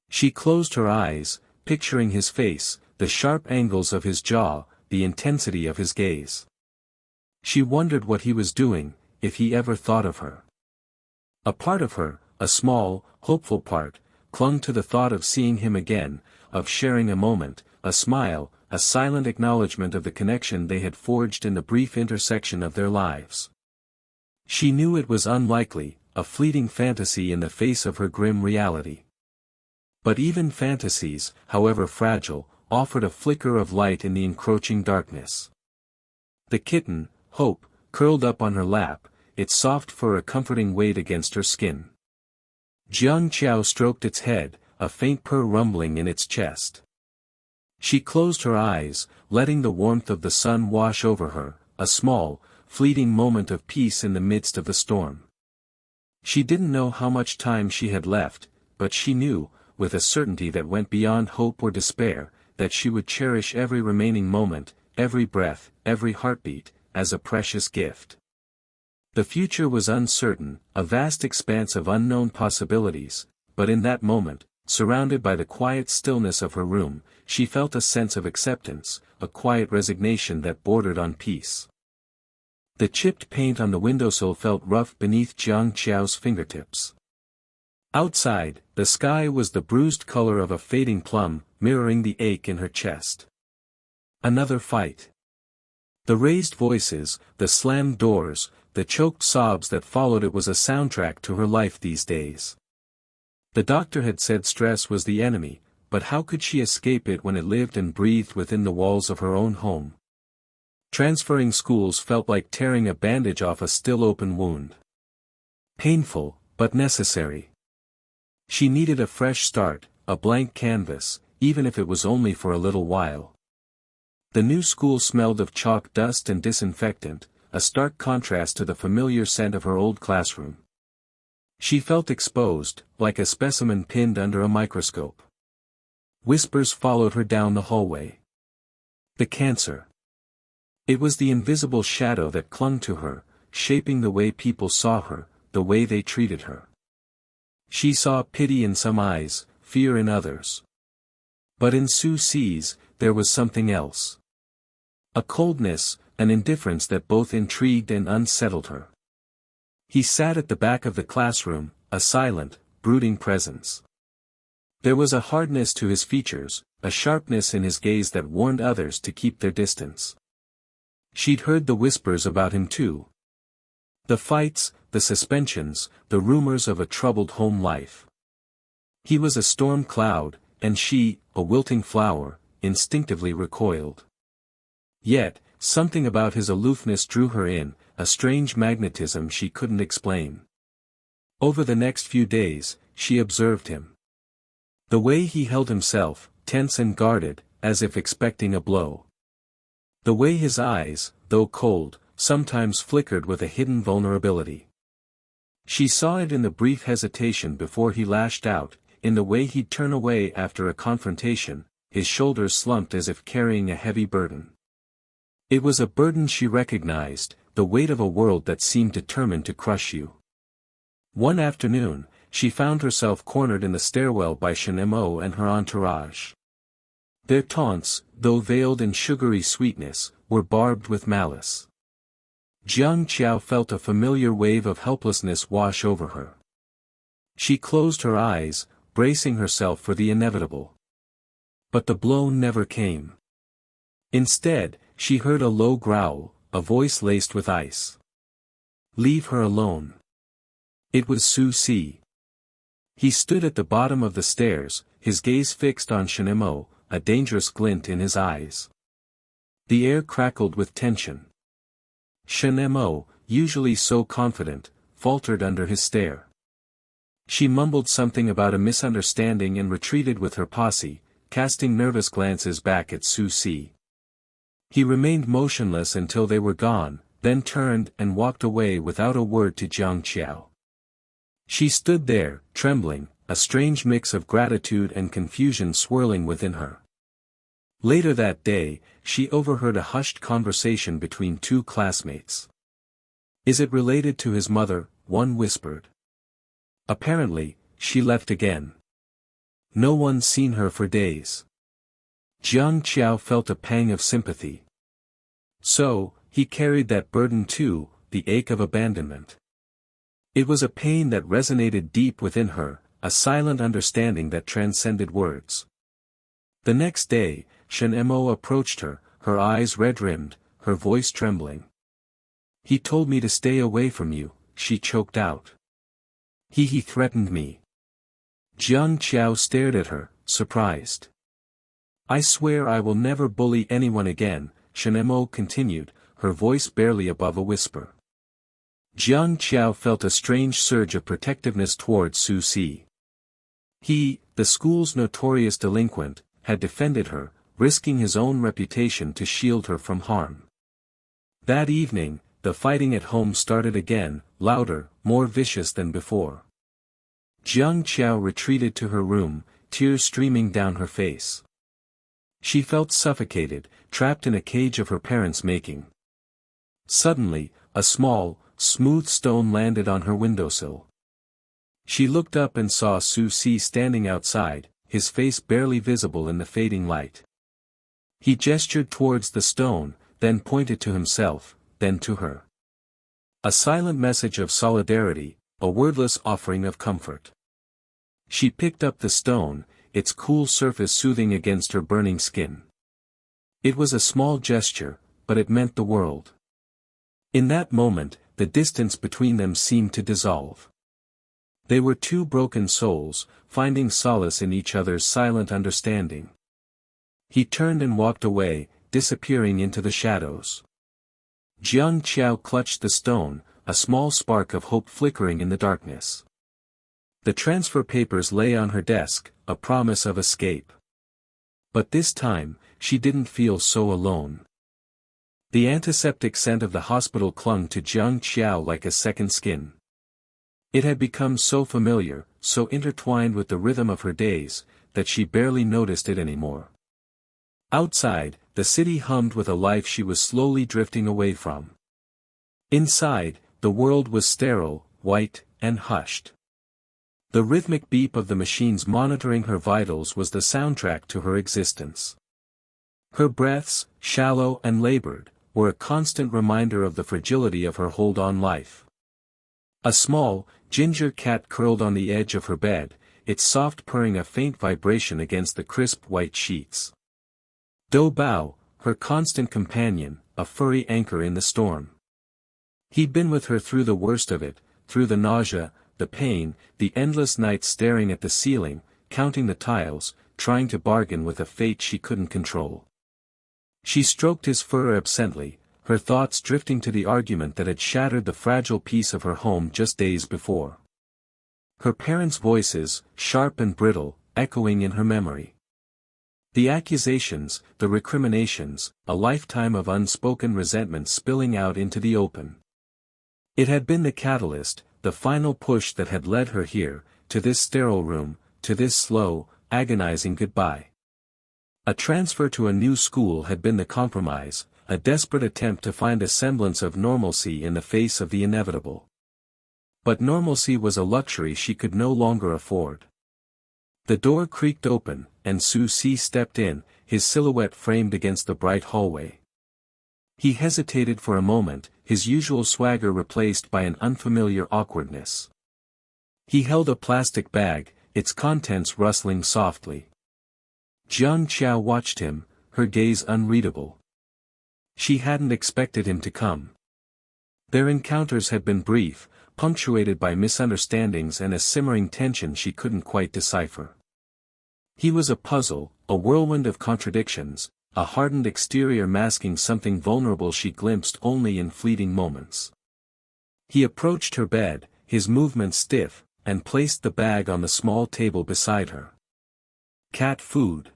She closed her eyes, picturing his face, the sharp angles of his jaw, the intensity of his gaze. She wondered what he was doing, if he ever thought of her. A part of her, a small, hopeful part, clung to the thought of seeing him again, of sharing a moment, a smile, a silent acknowledgement of the connection they had forged in the brief intersection of their lives. She knew it was unlikely, a fleeting fantasy in the face of her grim reality. But even fantasies, however fragile, offered a flicker of light in the encroaching darkness. The kitten, Hope, curled up on her lap, its soft fur a comforting weight against her skin. Jiang Qiao stroked its head, a faint purr rumbling in its chest. She closed her eyes, letting the warmth of the sun wash over her, a small, fleeting moment of peace in the midst of the storm. She didn't know how much time she had left, but she knew, with a certainty that went beyond hope or despair, that she would cherish every remaining moment, every breath, every heartbeat, as a precious gift. The future was uncertain, a vast expanse of unknown possibilities, but in that moment, surrounded by the quiet stillness of her room, she felt a sense of acceptance, a quiet resignation that bordered on peace. The chipped paint on the windowsill felt rough beneath Jiang Qiao's fingertips. Outside, the sky was the bruised color of a fading plum, mirroring the ache in her chest. Another fight. The raised voices, the slammed doors, the choked sobs that followed it was a soundtrack to her life these days. The doctor had said stress was the enemy, but how could she escape it when it lived and breathed within the walls of her own home? Transferring schools felt like tearing a bandage off a still open wound. Painful, but necessary. She needed a fresh start, a blank canvas, even if it was only for a little while. The new school smelled of chalk dust and disinfectant, a stark contrast to the familiar scent of her old classroom. She felt exposed, like a specimen pinned under a microscope. Whispers followed her down the hallway. The cancer. It was the invisible shadow that clung to her, shaping the way people saw her, the way they treated her. She saw pity in some eyes, fear in others. But in Sue C's, there was something else. A coldness, an indifference that both intrigued and unsettled her. He sat at the back of the classroom, a silent, brooding presence. There was a hardness to his features, a sharpness in his gaze that warned others to keep their distance. She'd heard the whispers about him too. The fights, the suspensions, the rumors of a troubled home life. He was a storm cloud, and she, a wilting flower, instinctively recoiled. Yet, something about his aloofness drew her in, a strange magnetism she couldn't explain. Over the next few days, she observed him. The way he held himself, tense and guarded, as if expecting a blow. The way his eyes, though cold, sometimes flickered with a hidden vulnerability. She saw it in the brief hesitation before he lashed out, in the way he'd turn away after a confrontation, his shoulders slumped as if carrying a heavy burden. It was a burden she recognized, the weight of a world that seemed determined to crush you. One afternoon, she found herself cornered in the stairwell by Chinemo and her entourage. Their taunts, though veiled in sugary sweetness, were barbed with malice. Jiang Qiao felt a familiar wave of helplessness wash over her. She closed her eyes, bracing herself for the inevitable. But the blow never came. Instead, she heard a low growl, a voice laced with ice. "Leave her alone." It was Sue C. He stood at the bottom of the stairs, his gaze fixed on Chinemo, a dangerous glint in his eyes. The air crackled with tension. Chinemo, usually so confident, faltered under his stare. She mumbled something about a misunderstanding and retreated with her posse, casting nervous glances back at Sue C. He remained motionless until they were gone, then turned and walked away without a word to Jiang Qiao. She stood there, trembling, a strange mix of gratitude and confusion swirling within her. Later that day, she overheard a hushed conversation between two classmates. "Is it related to his mother?" one whispered. "Apparently, she left again. No one's seen her for days." Jiang Qiao felt a pang of sympathy. So, he carried that burden too, the ache of abandonment. It was a pain that resonated deep within her, a silent understanding that transcended words. The next day, Chinemo approached her, her eyes red-rimmed, her voice trembling. "He told me to stay away from you," she choked out. He threatened me." Jiang Qiao stared at her, surprised. "I swear I will never bully anyone again," Chinemo continued, her voice barely above a whisper. Jiang Qiao felt a strange surge of protectiveness towards Sue C. He, the school's notorious delinquent, had defended her, risking his own reputation to shield her from harm. That evening, the fighting at home started again, louder, more vicious than before. Jiang Qiao retreated to her room, tears streaming down her face. She felt suffocated, trapped in a cage of her parents' making. Suddenly, a small, smooth stone landed on her windowsill. She looked up and saw Sue C standing outside, his face barely visible in the fading light. He gestured towards the stone, then pointed to himself, then to her. A silent message of solidarity, a wordless offering of comfort. She picked up the stone, its cool surface soothing against her burning skin. It was a small gesture, but it meant the world. In that moment, the distance between them seemed to dissolve. They were two broken souls, finding solace in each other's silent understanding. He turned and walked away, disappearing into the shadows. Jiang Qiao clutched the stone, a small spark of hope flickering in the darkness. The transfer papers lay on her desk, a promise of escape. But this time, she didn't feel so alone. The antiseptic scent of the hospital clung to Jiang Qiao like a second skin. It had become so familiar, so intertwined with the rhythm of her days, that she barely noticed it anymore. Outside, the city hummed with a life she was slowly drifting away from. Inside, the world was sterile, white, and hushed. The rhythmic beep of the machines monitoring her vitals was the soundtrack to her existence. Her breaths, shallow and labored, were a constant reminder of the fragility of her hold on life. A small, ginger cat curled on the edge of her bed, its soft purring a faint vibration against the crisp white sheets. Dou Bao, her constant companion, a furry anchor in the storm. He'd been with her through the worst of it, through the nausea, the pain, the endless nights staring at the ceiling, counting the tiles, trying to bargain with a fate she couldn't control. She stroked his fur absently, her thoughts drifting to the argument that had shattered the fragile peace of her home just days before. Her parents' voices, sharp and brittle, echoing in her memory. The accusations, the recriminations, a lifetime of unspoken resentment spilling out into the open. It had been the catalyst, the final push that had led her here, to this sterile room, to this slow, agonizing goodbye. A transfer to a new school had been the compromise, a desperate attempt to find a semblance of normalcy in the face of the inevitable. But normalcy was a luxury she could no longer afford. The door creaked open, and Su Si stepped in, his silhouette framed against the bright hallway. He hesitated for a moment, his usual swagger replaced by an unfamiliar awkwardness. He held a plastic bag, its contents rustling softly. Jiang Qiao watched him, her gaze unreadable. She hadn't expected him to come. Their encounters had been brief, punctuated by misunderstandings and a simmering tension she couldn't quite decipher. He was a puzzle, a whirlwind of contradictions, a hardened exterior masking something vulnerable she glimpsed only in fleeting moments. He approached her bed, his movements stiff, and placed the bag on the small table beside her. Cat food.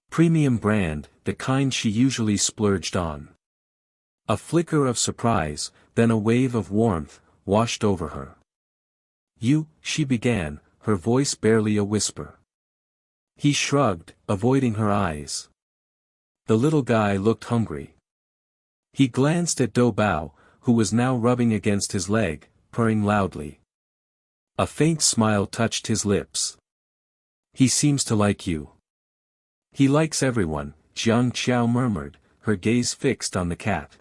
Premium brand, the kind she usually splurged on. A flicker of surprise, then a wave of warmth, washed over her. She began, her voice barely a whisper. He shrugged, avoiding her eyes. The little guy looked hungry. He glanced at Dou Bao, who was now rubbing against his leg, purring loudly. A faint smile touched his lips. He seems to like you. He likes everyone, Jiang Qiao murmured, her gaze fixed on the cat.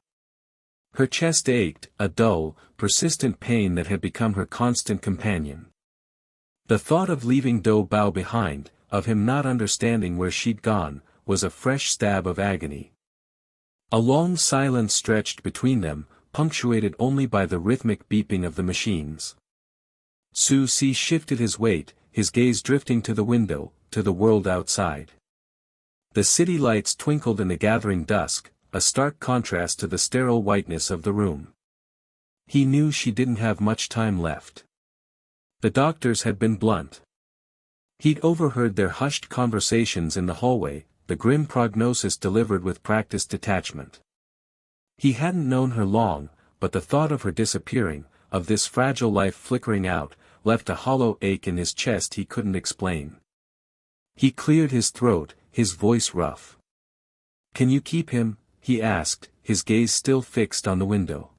Her chest ached, a dull, persistent pain that had become her constant companion. The thought of leaving Dou Bao behind, of him not understanding where she'd gone, was a fresh stab of agony. A long silence stretched between them, punctuated only by the rhythmic beeping of the machines. Su Si shifted his weight, his gaze drifting to the window, to the world outside. The city lights twinkled in the gathering dusk, a stark contrast to the sterile whiteness of the room. He knew she didn't have much time left. The doctors had been blunt. He'd overheard their hushed conversations in the hallway, the grim prognosis delivered with practiced detachment. He hadn't known her long, but the thought of her disappearing, of this fragile life flickering out, left a hollow ache in his chest he couldn't explain. He cleared his throat, his voice rough. "Can you keep him?" he asked, his gaze still fixed on the window.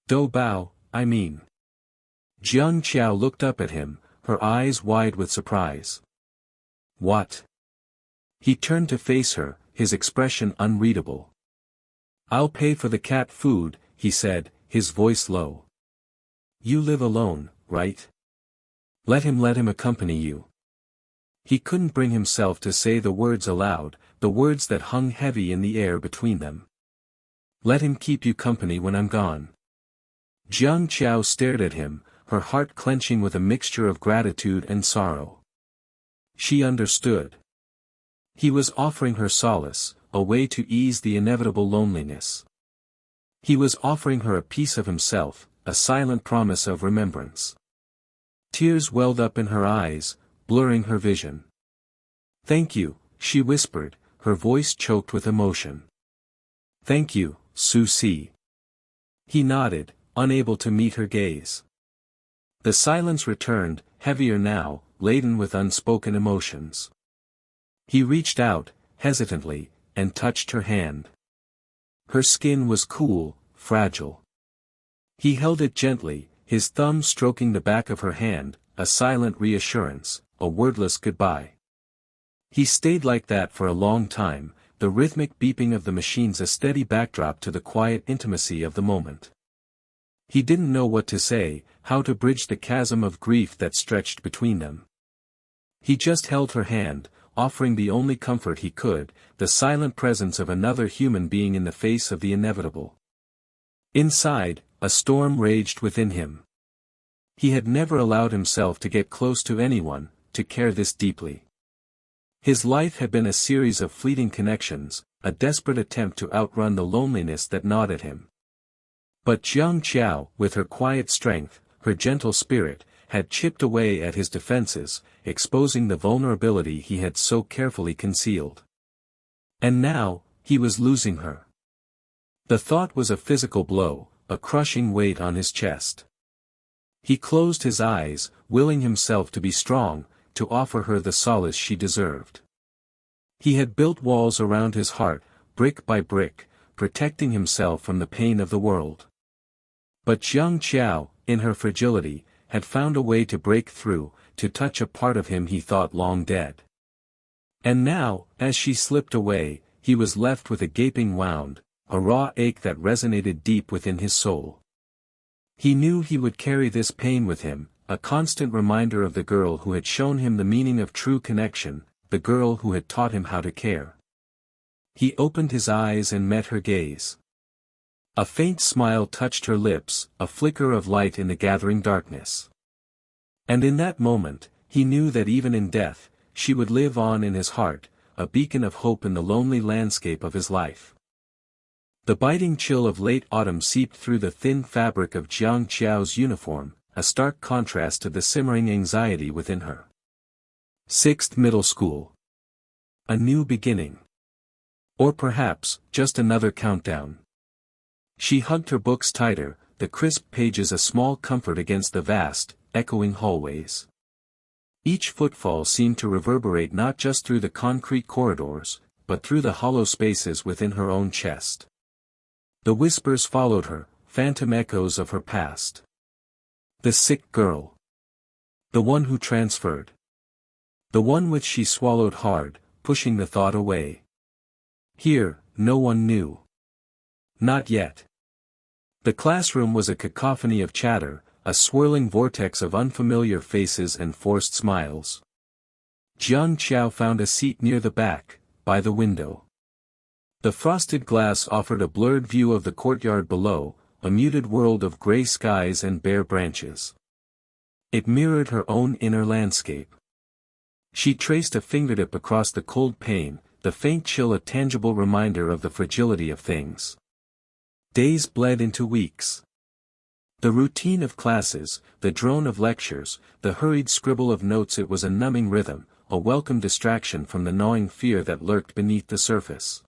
"Dou Bao, I mean." Jiang Qiao looked up at him, her eyes wide with surprise. "What?" He turned to face her, his expression unreadable. "I'll pay for the cat food," he said, his voice low. "You live alone, right?" Let him accompany you." He couldn't bring himself to say the words aloud, the words that hung heavy in the air between them. "Let him keep you company when I'm gone." Jiang Qiao stared at him, her heart clenching with a mixture of gratitude and sorrow. She understood. He was offering her solace, a way to ease the inevitable loneliness. He was offering her a piece of himself, a silent promise of remembrance. Tears welled up in her eyes, blurring her vision. "Thank you," she whispered, her voice choked with emotion. "Thank you, Su Si." He nodded, unable to meet her gaze. The silence returned, heavier now, laden with unspoken emotions. He reached out, hesitantly, and touched her hand. Her skin was cool, fragile. He held it gently, his thumb stroking the back of her hand, a silent reassurance, a wordless goodbye. He stayed like that for a long time, the rhythmic beeping of the machines a steady backdrop to the quiet intimacy of the moment. He didn't know what to say, how to bridge the chasm of grief that stretched between them. He just held her hand, offering the only comfort he could, the silent presence of another human being in the face of the inevitable. Inside, a storm raged within him. He had never allowed himself to get close to anyone, to care this deeply. His life had been a series of fleeting connections, a desperate attempt to outrun the loneliness that gnawed at him. But Jiang Qiao, with her quiet strength, her gentle spirit, had chipped away at his defenses, exposing the vulnerability he had so carefully concealed. And now, he was losing her. The thought was a physical blow, a crushing weight on his chest. He closed his eyes, willing himself to be strong, to offer her the solace she deserved. He had built walls around his heart, brick by brick, protecting himself from the pain of the world. But Jiang Qiao, in her fragility, had found a way to break through, to touch a part of him he thought long dead. And now, as she slipped away, he was left with a gaping wound, a raw ache that resonated deep within his soul. He knew he would carry this pain with him, a constant reminder of the girl who had shown him the meaning of true connection, the girl who had taught him how to care. He opened his eyes and met her gaze. A faint smile touched her lips, a flicker of light in the gathering darkness. And in that moment, he knew that even in death, she would live on in his heart, a beacon of hope in the lonely landscape of his life. The biting chill of late autumn seeped through the thin fabric of Jiang Qiao's uniform, a stark contrast to the simmering anxiety within her. 6th Middle School. A new beginning. Or perhaps, just another countdown. She hugged her books tighter, the crisp pages a small comfort against the vast, echoing hallways. Each footfall seemed to reverberate not just through the concrete corridors, but through the hollow spaces within her own chest. The whispers followed her, phantom echoes of her past. The sick girl. The one who transferred. The one which she swallowed hard, pushing the thought away. Here, no one knew. Not yet. The classroom was a cacophony of chatter, a swirling vortex of unfamiliar faces and forced smiles. Jiang Qiao found a seat near the back, by the window. The frosted glass offered a blurred view of the courtyard below, a muted world of gray skies and bare branches. It mirrored her own inner landscape. She traced a fingertip across the cold pane, the faint chill a tangible reminder of the fragility of things. Days bled into weeks. The routine of classes, the drone of lectures, the hurried scribble of notes, it was a numbing rhythm, a welcome distraction from the gnawing fear that lurked beneath the surface.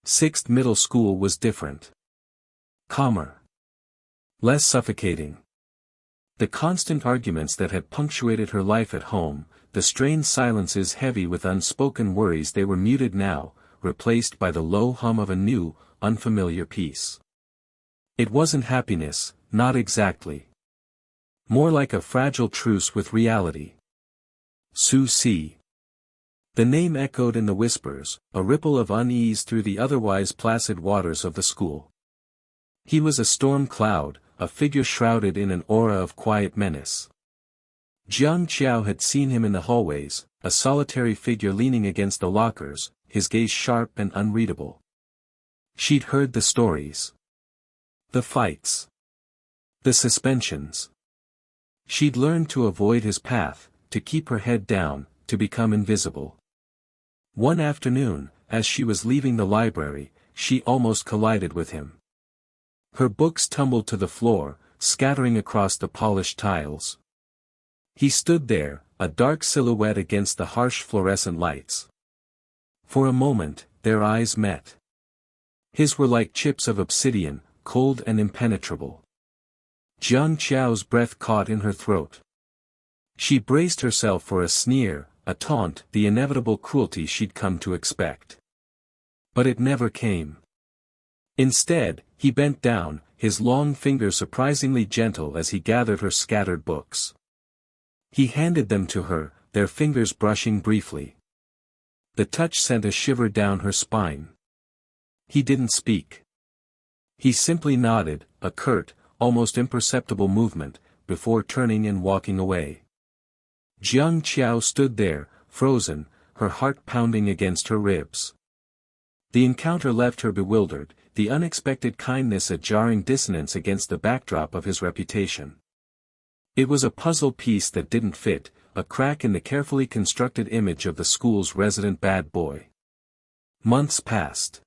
6th Middle School was different. Calmer. Less suffocating. The constant arguments that had punctuated her life at home, the strained silences heavy with unspoken worries, they were muted now, replaced by the low hum of a new, unfamiliar peace. It wasn't happiness, not exactly. More like a fragile truce with reality. Su Si. The name echoed in the whispers, a ripple of unease through the otherwise placid waters of the school. He was a storm cloud, a figure shrouded in an aura of quiet menace. Jiang Qiao had seen him in the hallways, a solitary figure leaning against the lockers, his gaze sharp and unreadable. She'd heard the stories. The fights. The suspensions. She'd learned to avoid his path, to keep her head down, to become invisible. One afternoon, as she was leaving the library, she almost collided with him. Her books tumbled to the floor, scattering across the polished tiles. He stood there, a dark silhouette against the harsh fluorescent lights. For a moment, their eyes met. His were like chips of obsidian, cold and impenetrable. Jiang Qiao's breath caught in her throat. She braced herself for a sneer, a taunt, the inevitable cruelty she'd come to expect. But it never came. Instead, he bent down, his long fingers surprisingly gentle as he gathered her scattered books. He handed them to her, their fingers brushing briefly. The touch sent a shiver down her spine. He didn't speak. He simply nodded, a curt, almost imperceptible movement, before turning and walking away. Jiang Qiao stood there, frozen, her heart pounding against her ribs. The encounter left her bewildered, the unexpected kindness a jarring dissonance against the backdrop of his reputation. It was a puzzle piece that didn't fit, a crack in the carefully constructed image of the school's resident bad boy. Months passed.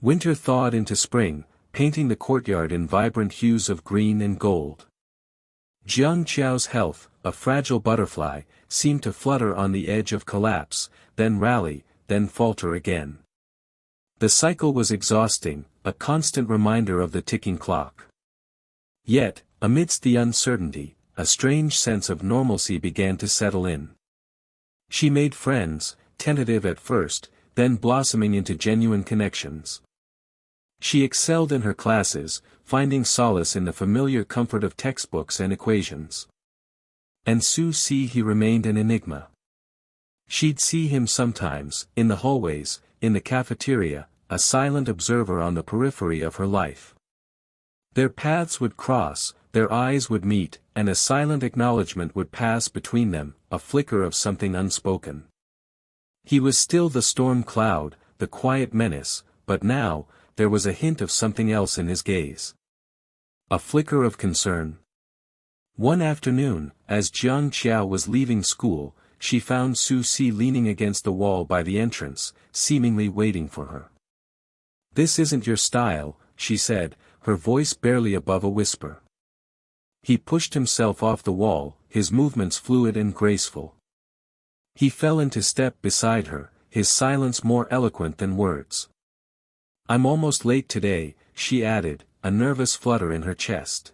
Winter thawed into spring, painting the courtyard in vibrant hues of green and gold. Jiang Qiao's health, a fragile butterfly, seemed to flutter on the edge of collapse, then rally, then falter again. The cycle was exhausting, a constant reminder of the ticking clock. Yet, amidst the uncertainty, a strange sense of normalcy began to settle in. She made friends, tentative at first, then blossoming into genuine connections. She excelled in her classes, finding solace in the familiar comfort of textbooks and equations. And Su Si he remained an enigma. She'd see him sometimes, in the hallways, in the cafeteria, a silent observer on the periphery of her life. Their paths would cross, their eyes would meet, and a silent acknowledgement would pass between them, a flicker of something unspoken. He was still the storm cloud, the quiet menace, but now, there was a hint of something else in his gaze. A flicker of concern. One afternoon, as Jiang Qiao was leaving school, she found Su Si leaning against the wall by the entrance, seemingly waiting for her. "This isn't your style," she said, her voice barely above a whisper. He pushed himself off the wall, his movements fluid and graceful. He fell into step beside her, his silence more eloquent than words. "I'm almost late today," she added, a nervous flutter in her chest.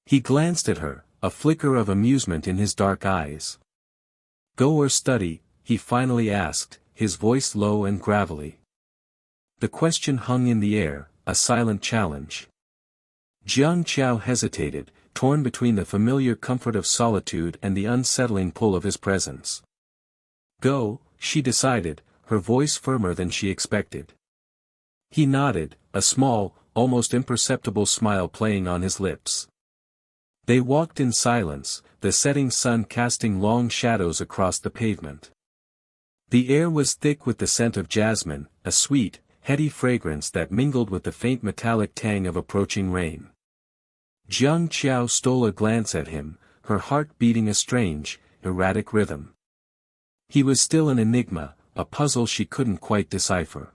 He glanced at her, a flicker of amusement in his dark eyes. "Go or study?" he finally asked, his voice low and gravelly. The question hung in the air, a silent challenge. Jiang Qiao hesitated, torn between the familiar comfort of solitude and the unsettling pull of his presence. "Go," she decided, her voice firmer than she expected. He nodded, a small, almost imperceptible smile playing on his lips. They walked in silence, the setting sun casting long shadows across the pavement. The air was thick with the scent of jasmine, a sweet, heady fragrance that mingled with the faint metallic tang of approaching rain. Jiang Qiao stole a glance at him, her heart beating a strange, erratic rhythm. He was still an enigma, a puzzle she couldn't quite decipher.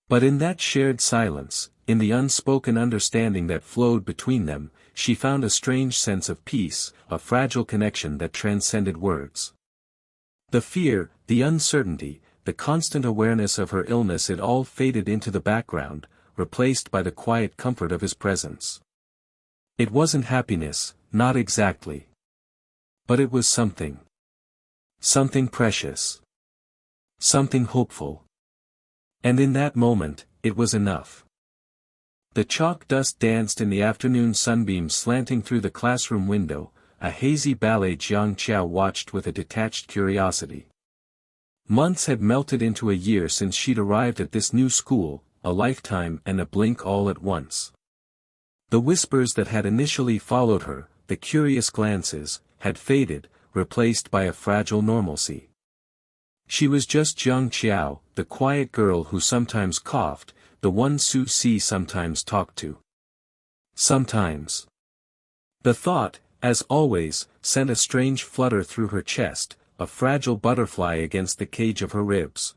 But in that shared silence, in the unspoken understanding that flowed between them, she found a strange sense of peace, a fragile connection that transcended words. The fear, the uncertainty, the constant awareness of her illness, it all faded into the background, replaced by the quiet comfort of his presence. It wasn't happiness, not exactly. But it was something. Something precious. Something hopeful. And in that moment, it was enough. The chalk dust danced in the afternoon sunbeams slanting through the classroom window, a hazy ballet Jiang Qiao watched with a detached curiosity. Months had melted into a year since she'd arrived at this new school, a lifetime and a blink all at once. The whispers that had initially followed her, the curious glances, had faded, replaced by a fragile normalcy. She was just Jiang Qiao, the quiet girl who sometimes coughed, the one Su Si sometimes talked to. Sometimes. The thought, as always, sent a strange flutter through her chest, a fragile butterfly against the cage of her ribs.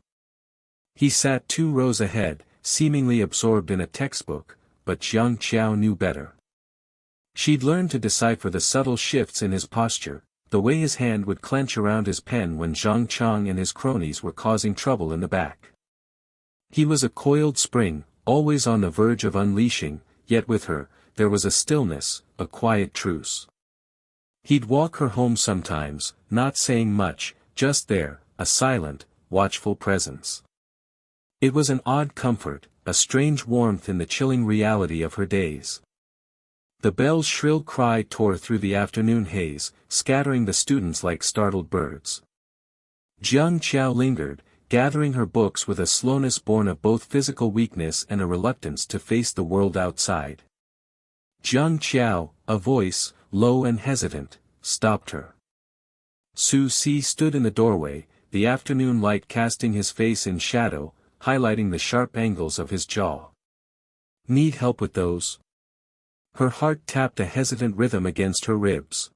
He sat 2 rows ahead, seemingly absorbed in a textbook, but Jiang Qiao knew better. She'd learned to decipher the subtle shifts in his posture, the way his hand would clench around his pen when Zhang Chang and his cronies were causing trouble in the back. He was a coiled spring, always on the verge of unleashing, yet with her, there was a stillness, a quiet truce. He'd walk her home sometimes, not saying much, just there, a silent, watchful presence. It was an odd comfort, a strange warmth in the chilling reality of her days. The bell's shrill cry tore through the afternoon haze, scattering the students like startled birds. Jiang Qiao lingered, gathering her books with a slowness born of both physical weakness and a reluctance to face the world outside. Jiang Qiao, a voice, low and hesitant, stopped her. Su Si stood in the doorway, the afternoon light casting his face in shadow, highlighting the sharp angles of his jaw. "Need help with those?" Her heart tapped a hesitant rhythm against her ribs.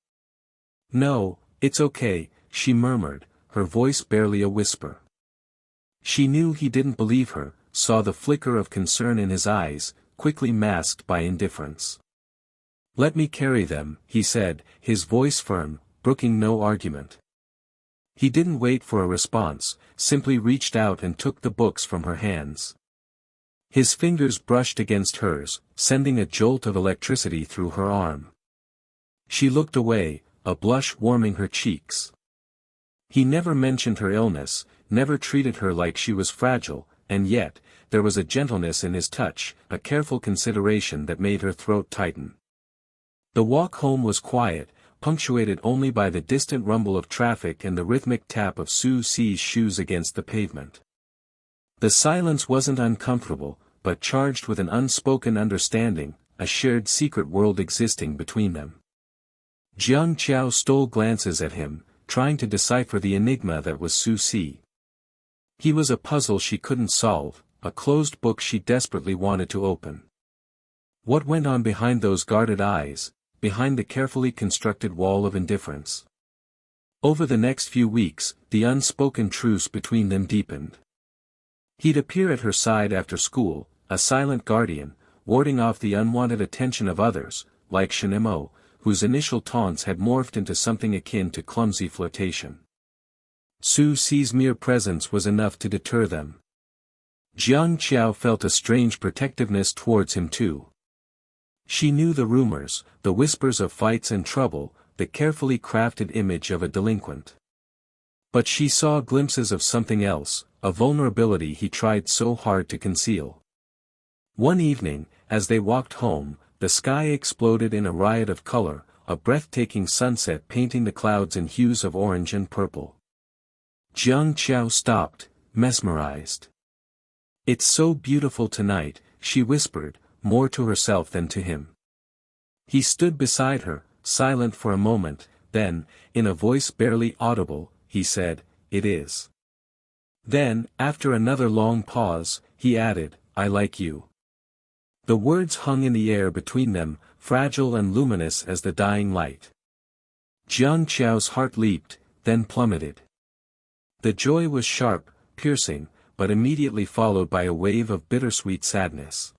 "No, it's okay," she murmured, her voice barely a whisper. She knew he didn't believe her, saw the flicker of concern in his eyes, quickly masked by indifference. "Let me carry them," he said, his voice firm, brooking no argument. He didn't wait for a response, simply reached out and took the books from her hands. His fingers brushed against hers, sending a jolt of electricity through her arm. She looked away, a blush warming her cheeks. He never mentioned her illness, never treated her like she was fragile, and yet, there was a gentleness in his touch, a careful consideration that made her throat tighten. The walk home was quiet, punctuated only by the distant rumble of traffic and the rhythmic tap of Su Si's shoes against the pavement. The silence wasn't uncomfortable, but charged with an unspoken understanding, a shared secret world existing between them. Jiang Qiao stole glances at him, trying to decipher the enigma that was Su Si. He was a puzzle she couldn't solve, a closed book she desperately wanted to open. What went on behind those guarded eyes, behind the carefully constructed wall of indifference? Over the next few weeks, the unspoken truce between them deepened. He'd appear at her side after school, a silent guardian, warding off the unwanted attention of others, like Shinemo, whose initial taunts had morphed into something akin to clumsy flirtation. Su Si's mere presence was enough to deter them. Jiang Qiao felt a strange protectiveness towards him too. She knew the rumors, the whispers of fights and trouble, the carefully crafted image of a delinquent. But she saw glimpses of something else, a vulnerability he tried so hard to conceal. One evening, as they walked home, the sky exploded in a riot of color, a breathtaking sunset painting the clouds in hues of orange and purple. Jiang Qiao stopped, mesmerized. "It's so beautiful tonight," she whispered, more to herself than to him. He stood beside her, silent for a moment, then, in a voice barely audible, he said, "It is." Then, after another long pause, he added, "I like you." The words hung in the air between them, fragile and luminous as the dying light. Jiang Qiao's heart leaped, then plummeted. The joy was sharp, piercing, but immediately followed by a wave of bittersweet sadness.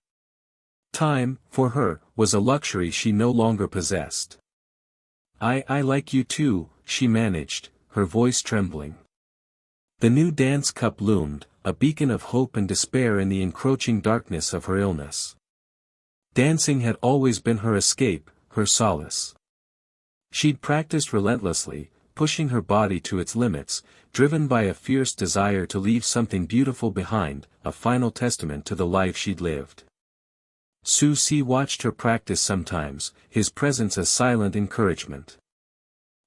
Time, for her, was a luxury she no longer possessed. I like you too," she managed, her voice trembling. The new dance cup loomed, a beacon of hope and despair in the encroaching darkness of her illness. Dancing had always been her escape, her solace. She'd practiced relentlessly, pushing her body to its limits, driven by a fierce desire to leave something beautiful behind, a final testament to the life she'd lived. Su Si watched her practice sometimes, his presence a silent encouragement.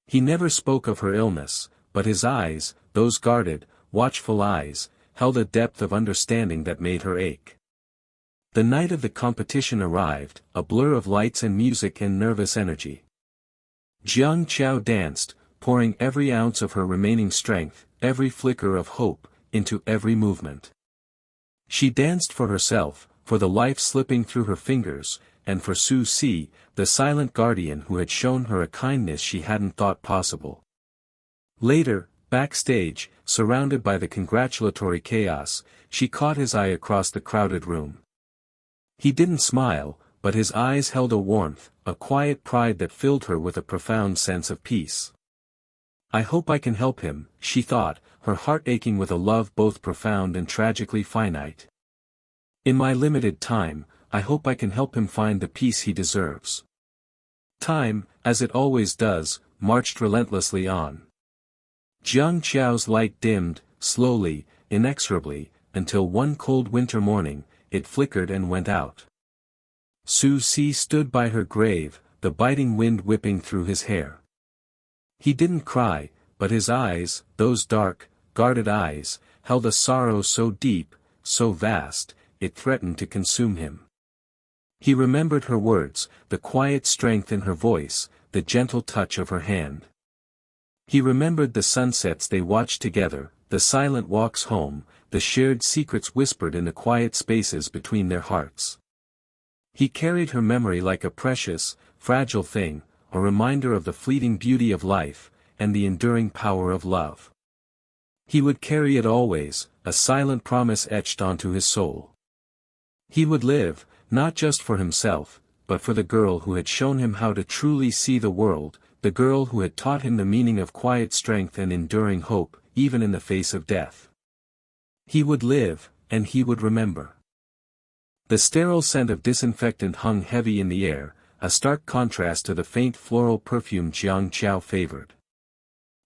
He never spoke of her illness, but his eyes, those guarded, watchful eyes, held a depth of understanding that made her ache. The night of the competition arrived, a blur of lights and music and nervous energy. Jiang Qiao danced, pouring every ounce of her remaining strength, every flicker of hope, into every movement. She danced for herself, for the life slipping through her fingers, and for Su Si, the silent guardian who had shown her a kindness she hadn't thought possible. Later, backstage, surrounded by the congratulatory chaos, she caught his eye across the crowded room. He didn't smile, but his eyes held a warmth, a quiet pride that filled her with a profound sense of peace. I hope I can help him, she thought, her heart aching with a love both profound and tragically finite. In my limited time, I hope I can help him find the peace he deserves. Time, as it always does, marched relentlessly on. Jiang Qiao's light dimmed, slowly, inexorably, until one cold winter morning, it flickered and went out. Su Si stood by her grave, the biting wind whipping through his hair. He didn't cry, but his eyes, those dark, guarded eyes, held a sorrow so deep, so vast, it threatened to consume him. He remembered her words, the quiet strength in her voice, the gentle touch of her hand. He remembered the sunsets they watched together, the silent walks home, the shared secrets whispered in the quiet spaces between their hearts. He carried her memory like a precious, fragile thing, a reminder of the fleeting beauty of life, and the enduring power of love. He would carry it always, a silent promise etched onto his soul. He would live, not just for himself, but for the girl who had shown him how to truly see the world, the girl who had taught him the meaning of quiet strength and enduring hope, even in the face of death. He would live, and he would remember. The sterile scent of disinfectant hung heavy in the air, a stark contrast to the faint floral perfume Jiang Qiao favored.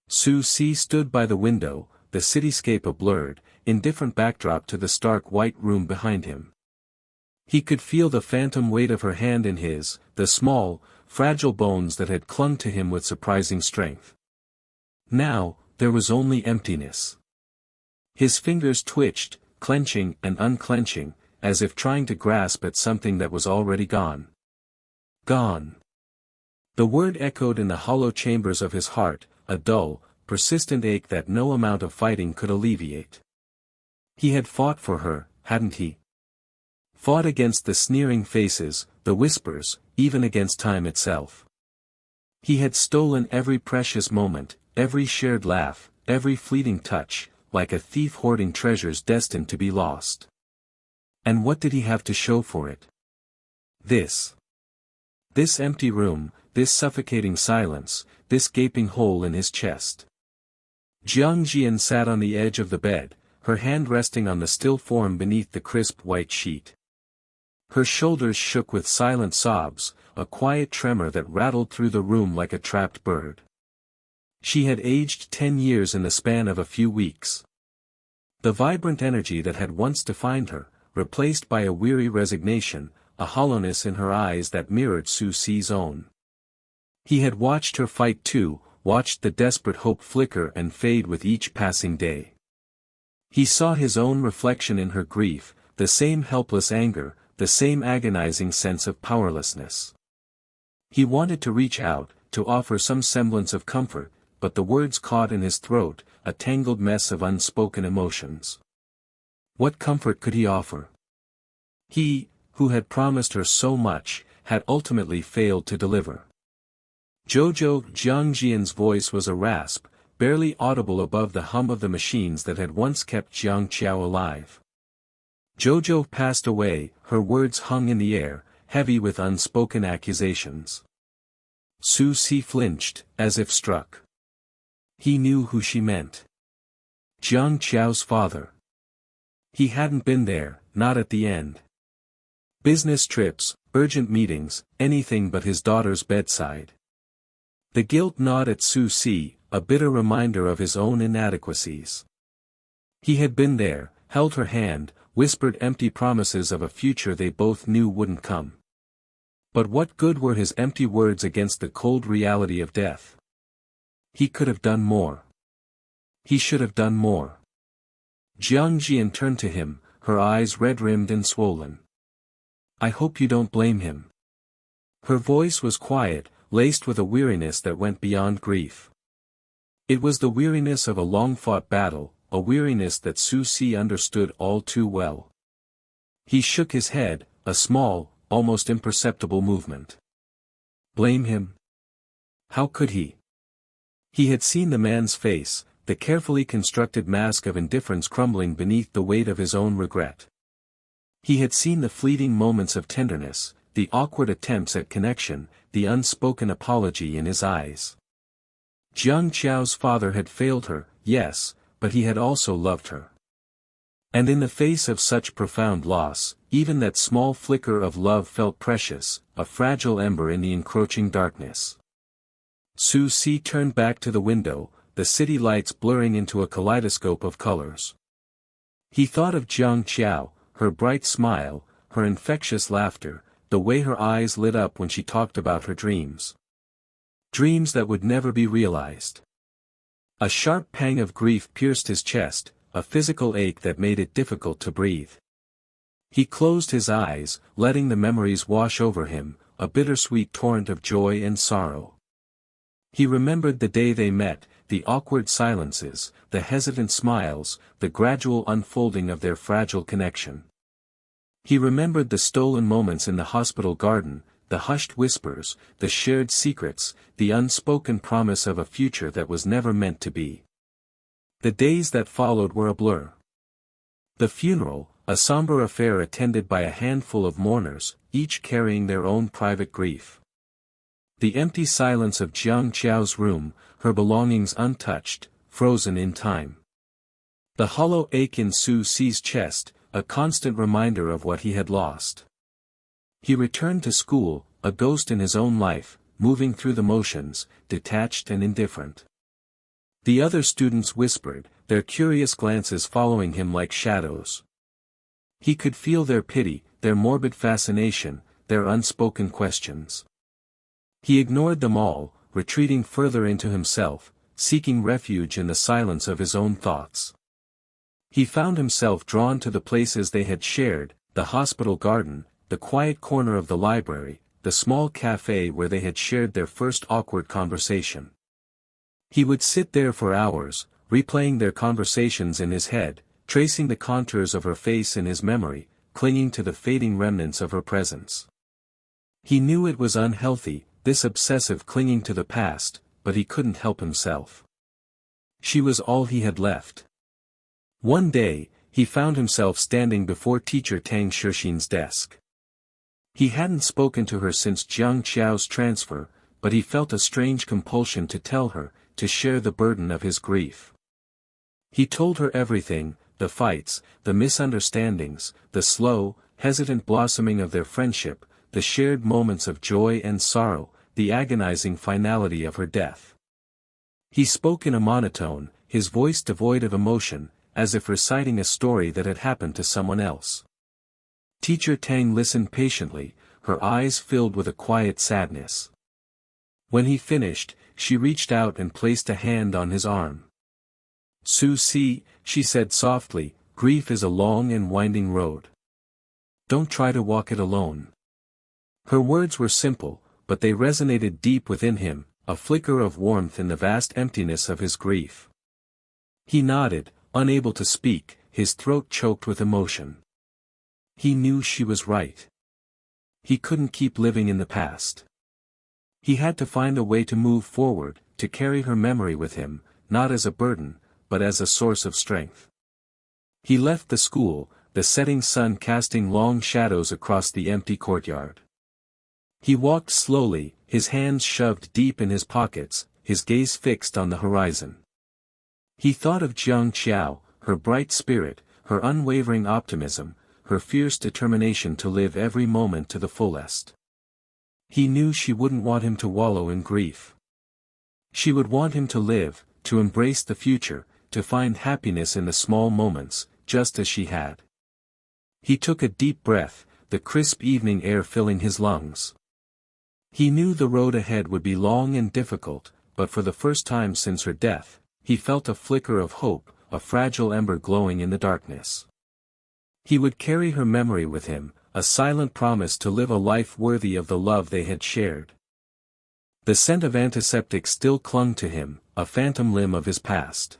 Su Si stood by the window, the cityscape a blurred, indifferent backdrop to the stark white room behind him. He could feel the phantom weight of her hand in his, the small, fragile bones that had clung to him with surprising strength. Now, there was only emptiness. His fingers twitched, clenching and unclenching, as if trying to grasp at something that was already gone. Gone. The word echoed in the hollow chambers of his heart, a dull, persistent ache that no amount of fighting could alleviate. He had fought for her, hadn't he? Fought against the sneering faces, the whispers, even against time itself. He had stolen every precious moment, every shared laugh, every fleeting touch, like a thief hoarding treasures destined to be lost. And what did he have to show for it? This empty room, this suffocating silence, this gaping hole in his chest. Jiang Jian sat on the edge of the bed, her hand resting on the still form beneath the crisp white sheet. Her shoulders shook with silent sobs, a quiet tremor that rattled through the room like a trapped bird. She had aged 10 years in the span of a few weeks. The vibrant energy that had once defined her, replaced by a weary resignation, a hollowness in her eyes that mirrored Su Si's own. He had watched her fight too, watched the desperate hope flicker and fade with each passing day. He saw his own reflection in her grief, the same helpless anger, the same agonizing sense of powerlessness. He wanted to reach out, to offer some semblance of comfort, but the words caught in his throat, a tangled mess of unspoken emotions. What comfort could he offer? He, who had promised her so much, had ultimately failed to deliver. Jiang Jian's voice was a rasp, barely audible above the hum of the machines that had once kept Jiang Qiao alive. Jojo passed away, her words hung in the air, heavy with unspoken accusations. Su Si flinched, as if struck. He knew who she meant. Jiang Qiao's father. He hadn't been there, not at the end. Business trips, urgent meetings, anything but his daughter's bedside. The guilt gnawed at Su Si, a bitter reminder of his own inadequacies. He had been there, held her hand, whispered empty promises of a future they both knew wouldn't come. But what good were his empty words against the cold reality of death? He could have done more. He should have done more. Jiang Jian turned to him, her eyes red-rimmed and swollen. I hope you don't blame him. Her voice was quiet, laced with a weariness that went beyond grief. It was the weariness of a long-fought battle, a weariness that Susie understood all too well. He shook his head, a small, almost imperceptible movement. Blame him? How could he? He had seen the man's face, the carefully constructed mask of indifference crumbling beneath the weight of his own regret. He had seen the fleeting moments of tenderness, the awkward attempts at connection, the unspoken apology in his eyes. Jiang Qiao's father had failed her, yes, but he had also loved her. And in the face of such profound loss, even that small flicker of love felt precious, a fragile ember in the encroaching darkness. Su Si turned back to the window, the city lights blurring into a kaleidoscope of colors. He thought of Jiang Qiao, her bright smile, her infectious laughter, the way her eyes lit up when she talked about her dreams. Dreams that would never be realized. A sharp pang of grief pierced his chest, a physical ache that made it difficult to breathe. He closed his eyes, letting the memories wash over him, a bittersweet torrent of joy and sorrow. He remembered the day they met, the awkward silences, the hesitant smiles, the gradual unfolding of their fragile connection. He remembered the stolen moments in the hospital garden, the hushed whispers, the shared secrets, the unspoken promise of a future that was never meant to be. The days that followed were a blur. The funeral, a somber affair attended by a handful of mourners, each carrying their own private grief. The empty silence of Jiang Qiao's room, her belongings untouched, frozen in time. The hollow ache in Su Si's chest, a constant reminder of what he had lost. He returned to school, a ghost in his own life, moving through the motions, detached and indifferent. The other students whispered, their curious glances following him like shadows. He could feel their pity, their morbid fascination, their unspoken questions. He ignored them all, retreating further into himself, seeking refuge in the silence of his own thoughts. He found himself drawn to the places they had shared, the hospital garden, the quiet corner of the library, the small cafe where they had shared their first awkward conversation. He would sit there for hours, replaying their conversations in his head, tracing the contours of her face in his memory, clinging to the fading remnants of her presence. He knew it was unhealthy, this obsessive clinging to the past, but he couldn't help himself. She was all he had left. One day, he found himself standing before teacher Tang Shixin's desk. He hadn't spoken to her since Jiang Qiao's transfer, but he felt a strange compulsion to tell her, to share the burden of his grief. He told her everything, the fights, the misunderstandings, the slow, hesitant blossoming of their friendship, the shared moments of joy and sorrow, the agonizing finality of her death. He spoke in a monotone, his voice devoid of emotion, as if reciting a story that had happened to someone else. Teacher Tang listened patiently, her eyes filled with a quiet sadness. When he finished, she reached out and placed a hand on his arm. Su Si, she said softly, grief is a long and winding road. Don't try to walk it alone. Her words were simple, but they resonated deep within him, a flicker of warmth in the vast emptiness of his grief. He nodded, unable to speak, his throat choked with emotion. He knew she was right. He couldn't keep living in the past. He had to find a way to move forward, to carry her memory with him, not as a burden, but as a source of strength. He left the school, the setting sun casting long shadows across the empty courtyard. He walked slowly, his hands shoved deep in his pockets, his gaze fixed on the horizon. He thought of Jiang Qiao, her bright spirit, her unwavering optimism, her fierce determination to live every moment to the fullest. He knew she wouldn't want him to wallow in grief. She would want him to live, to embrace the future, to find happiness in the small moments, just as she had. He took a deep breath, the crisp evening air filling his lungs. He knew the road ahead would be long and difficult, but for the first time since her death, he felt a flicker of hope, a fragile ember glowing in the darkness. He would carry her memory with him, a silent promise to live a life worthy of the love they had shared. The scent of antiseptic still clung to him, a phantom limb of his past.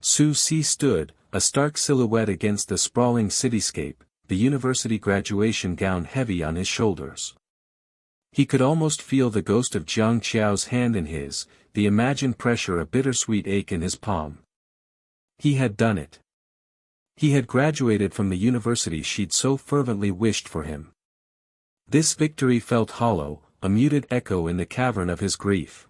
Susie stood, a stark silhouette against the sprawling cityscape, the university graduation gown heavy on his shoulders. He could almost feel the ghost of Jiang Qiao's hand in his, the imagined pressure a bittersweet ache in his palm. He had done it. He had graduated from the university she'd so fervently wished for him. This victory felt hollow, a muted echo in the cavern of his grief.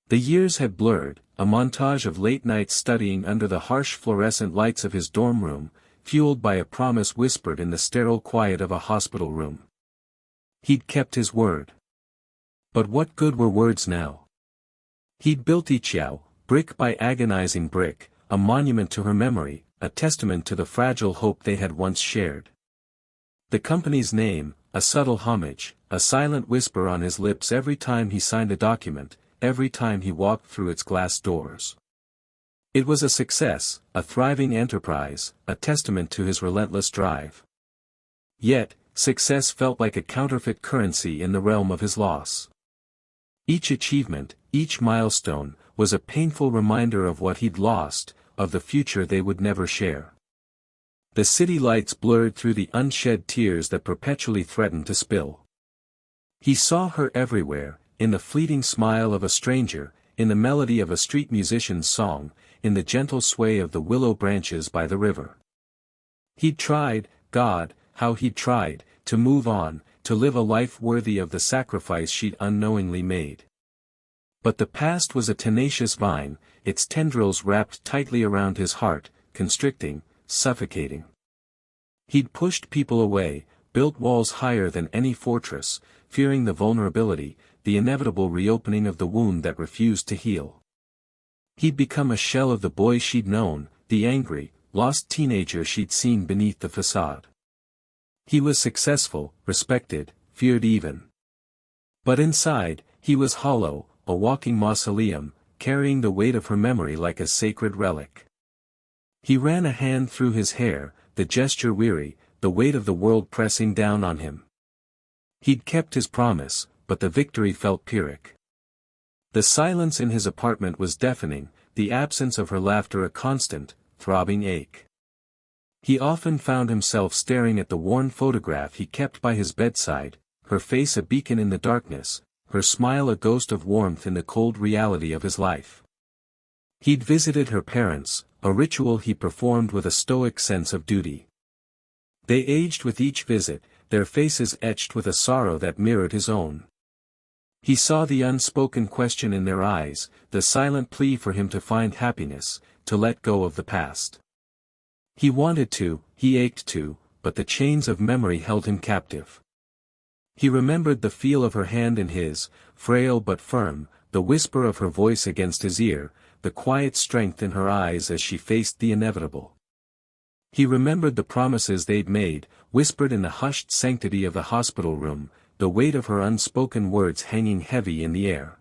The years had blurred, a montage of late nights studying under the harsh fluorescent lights of his dorm room, fueled by a promise whispered in the sterile quiet of a hospital room. He'd kept his word. But what good were words now? He'd built Yiqiao, brick by agonizing brick, a monument to her memory, a testament to the fragile hope they had once shared. The company's name, a subtle homage, a silent whisper on his lips every time he signed a document, every time he walked through its glass doors. It was a success, a thriving enterprise, a testament to his relentless drive. Yet, success felt like a counterfeit currency in the realm of his loss. Each achievement, each milestone, was a painful reminder of what he'd lost, of the future they would never share. The city lights blurred through the unshed tears that perpetually threatened to spill. He saw her everywhere, in the fleeting smile of a stranger, in the melody of a street musician's song, in the gentle sway of the willow branches by the river. He'd tried, God, how he'd tried, to move on, to live a life worthy of the sacrifice she'd unknowingly made. But the past was a tenacious vine, its tendrils wrapped tightly around his heart, constricting, suffocating. He'd pushed people away, built walls higher than any fortress, fearing the vulnerability, the inevitable reopening of the wound that refused to heal. He'd become a shell of the boy she'd known, the angry, lost teenager she'd seen beneath the facade. He was successful, respected, feared even. But inside, he was hollow, a walking mausoleum, carrying the weight of her memory like a sacred relic. He ran a hand through his hair, the gesture weary, the weight of the world pressing down on him. He'd kept his promise, but the victory felt pyrrhic. The silence in his apartment was deafening, the absence of her laughter a constant, throbbing ache. He often found himself staring at the worn photograph he kept by his bedside, her face a beacon in the darkness, her smile a ghost of warmth in the cold reality of his life. He'd visited her parents, a ritual he performed with a stoic sense of duty. They aged with each visit, their faces etched with a sorrow that mirrored his own. He saw the unspoken question in their eyes, the silent plea for him to find happiness, to let go of the past. He wanted to, he ached to, but the chains of memory held him captive. He remembered the feel of her hand in his, frail but firm, the whisper of her voice against his ear, the quiet strength in her eyes as she faced the inevitable. He remembered the promises they'd made, whispered in the hushed sanctity of the hospital room, the weight of her unspoken words hanging heavy in the air.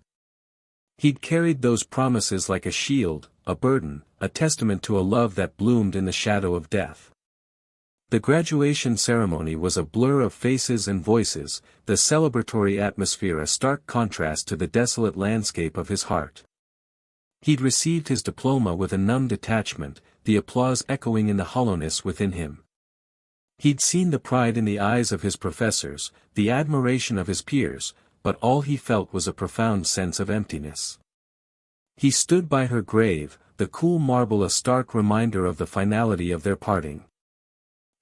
He'd carried those promises like a shield, a burden, a testament to a love that bloomed in the shadow of death. The graduation ceremony was a blur of faces and voices, the celebratory atmosphere a stark contrast to the desolate landscape of his heart. He'd received his diploma with a numb detachment, the applause echoing in the hollowness within him. He'd seen the pride in the eyes of his professors, the admiration of his peers, but all he felt was a profound sense of emptiness. He stood by her grave, the cool marble a stark reminder of the finality of their parting.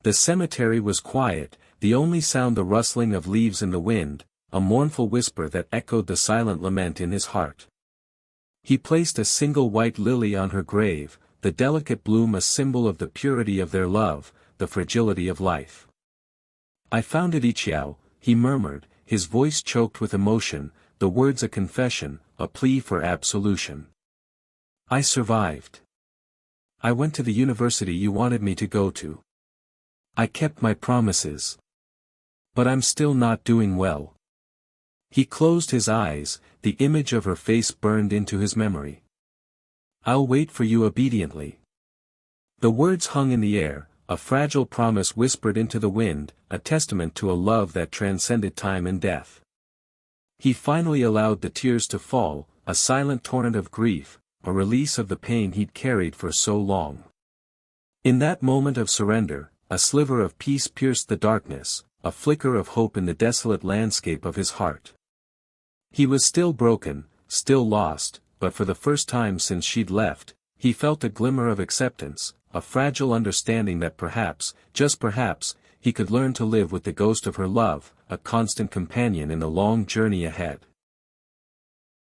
The cemetery was quiet, the only sound the rustling of leaves in the wind, a mournful whisper that echoed the silent lament in his heart. He placed a single white lily on her grave, the delicate bloom a symbol of the purity of their love, the fragility of life. "I found it, Yiqiao," he murmured, his voice choked with emotion, the words a confession, a plea for absolution. "I survived. I went to the university you wanted me to go to. I kept my promises. But I'm still not doing well." He closed his eyes, the image of her face burned into his memory. "I'll wait for you obediently." The words hung in the air, a fragile promise whispered into the wind, a testament to a love that transcended time and death. He finally allowed the tears to fall, a silent torrent of grief, a release of the pain he'd carried for so long. In that moment of surrender, a sliver of peace pierced the darkness, a flicker of hope in the desolate landscape of his heart. He was still broken, still lost, but for the first time since she'd left, he felt a glimmer of acceptance, a fragile understanding that perhaps, just perhaps, he could learn to live with the ghost of her love, a constant companion in the long journey ahead.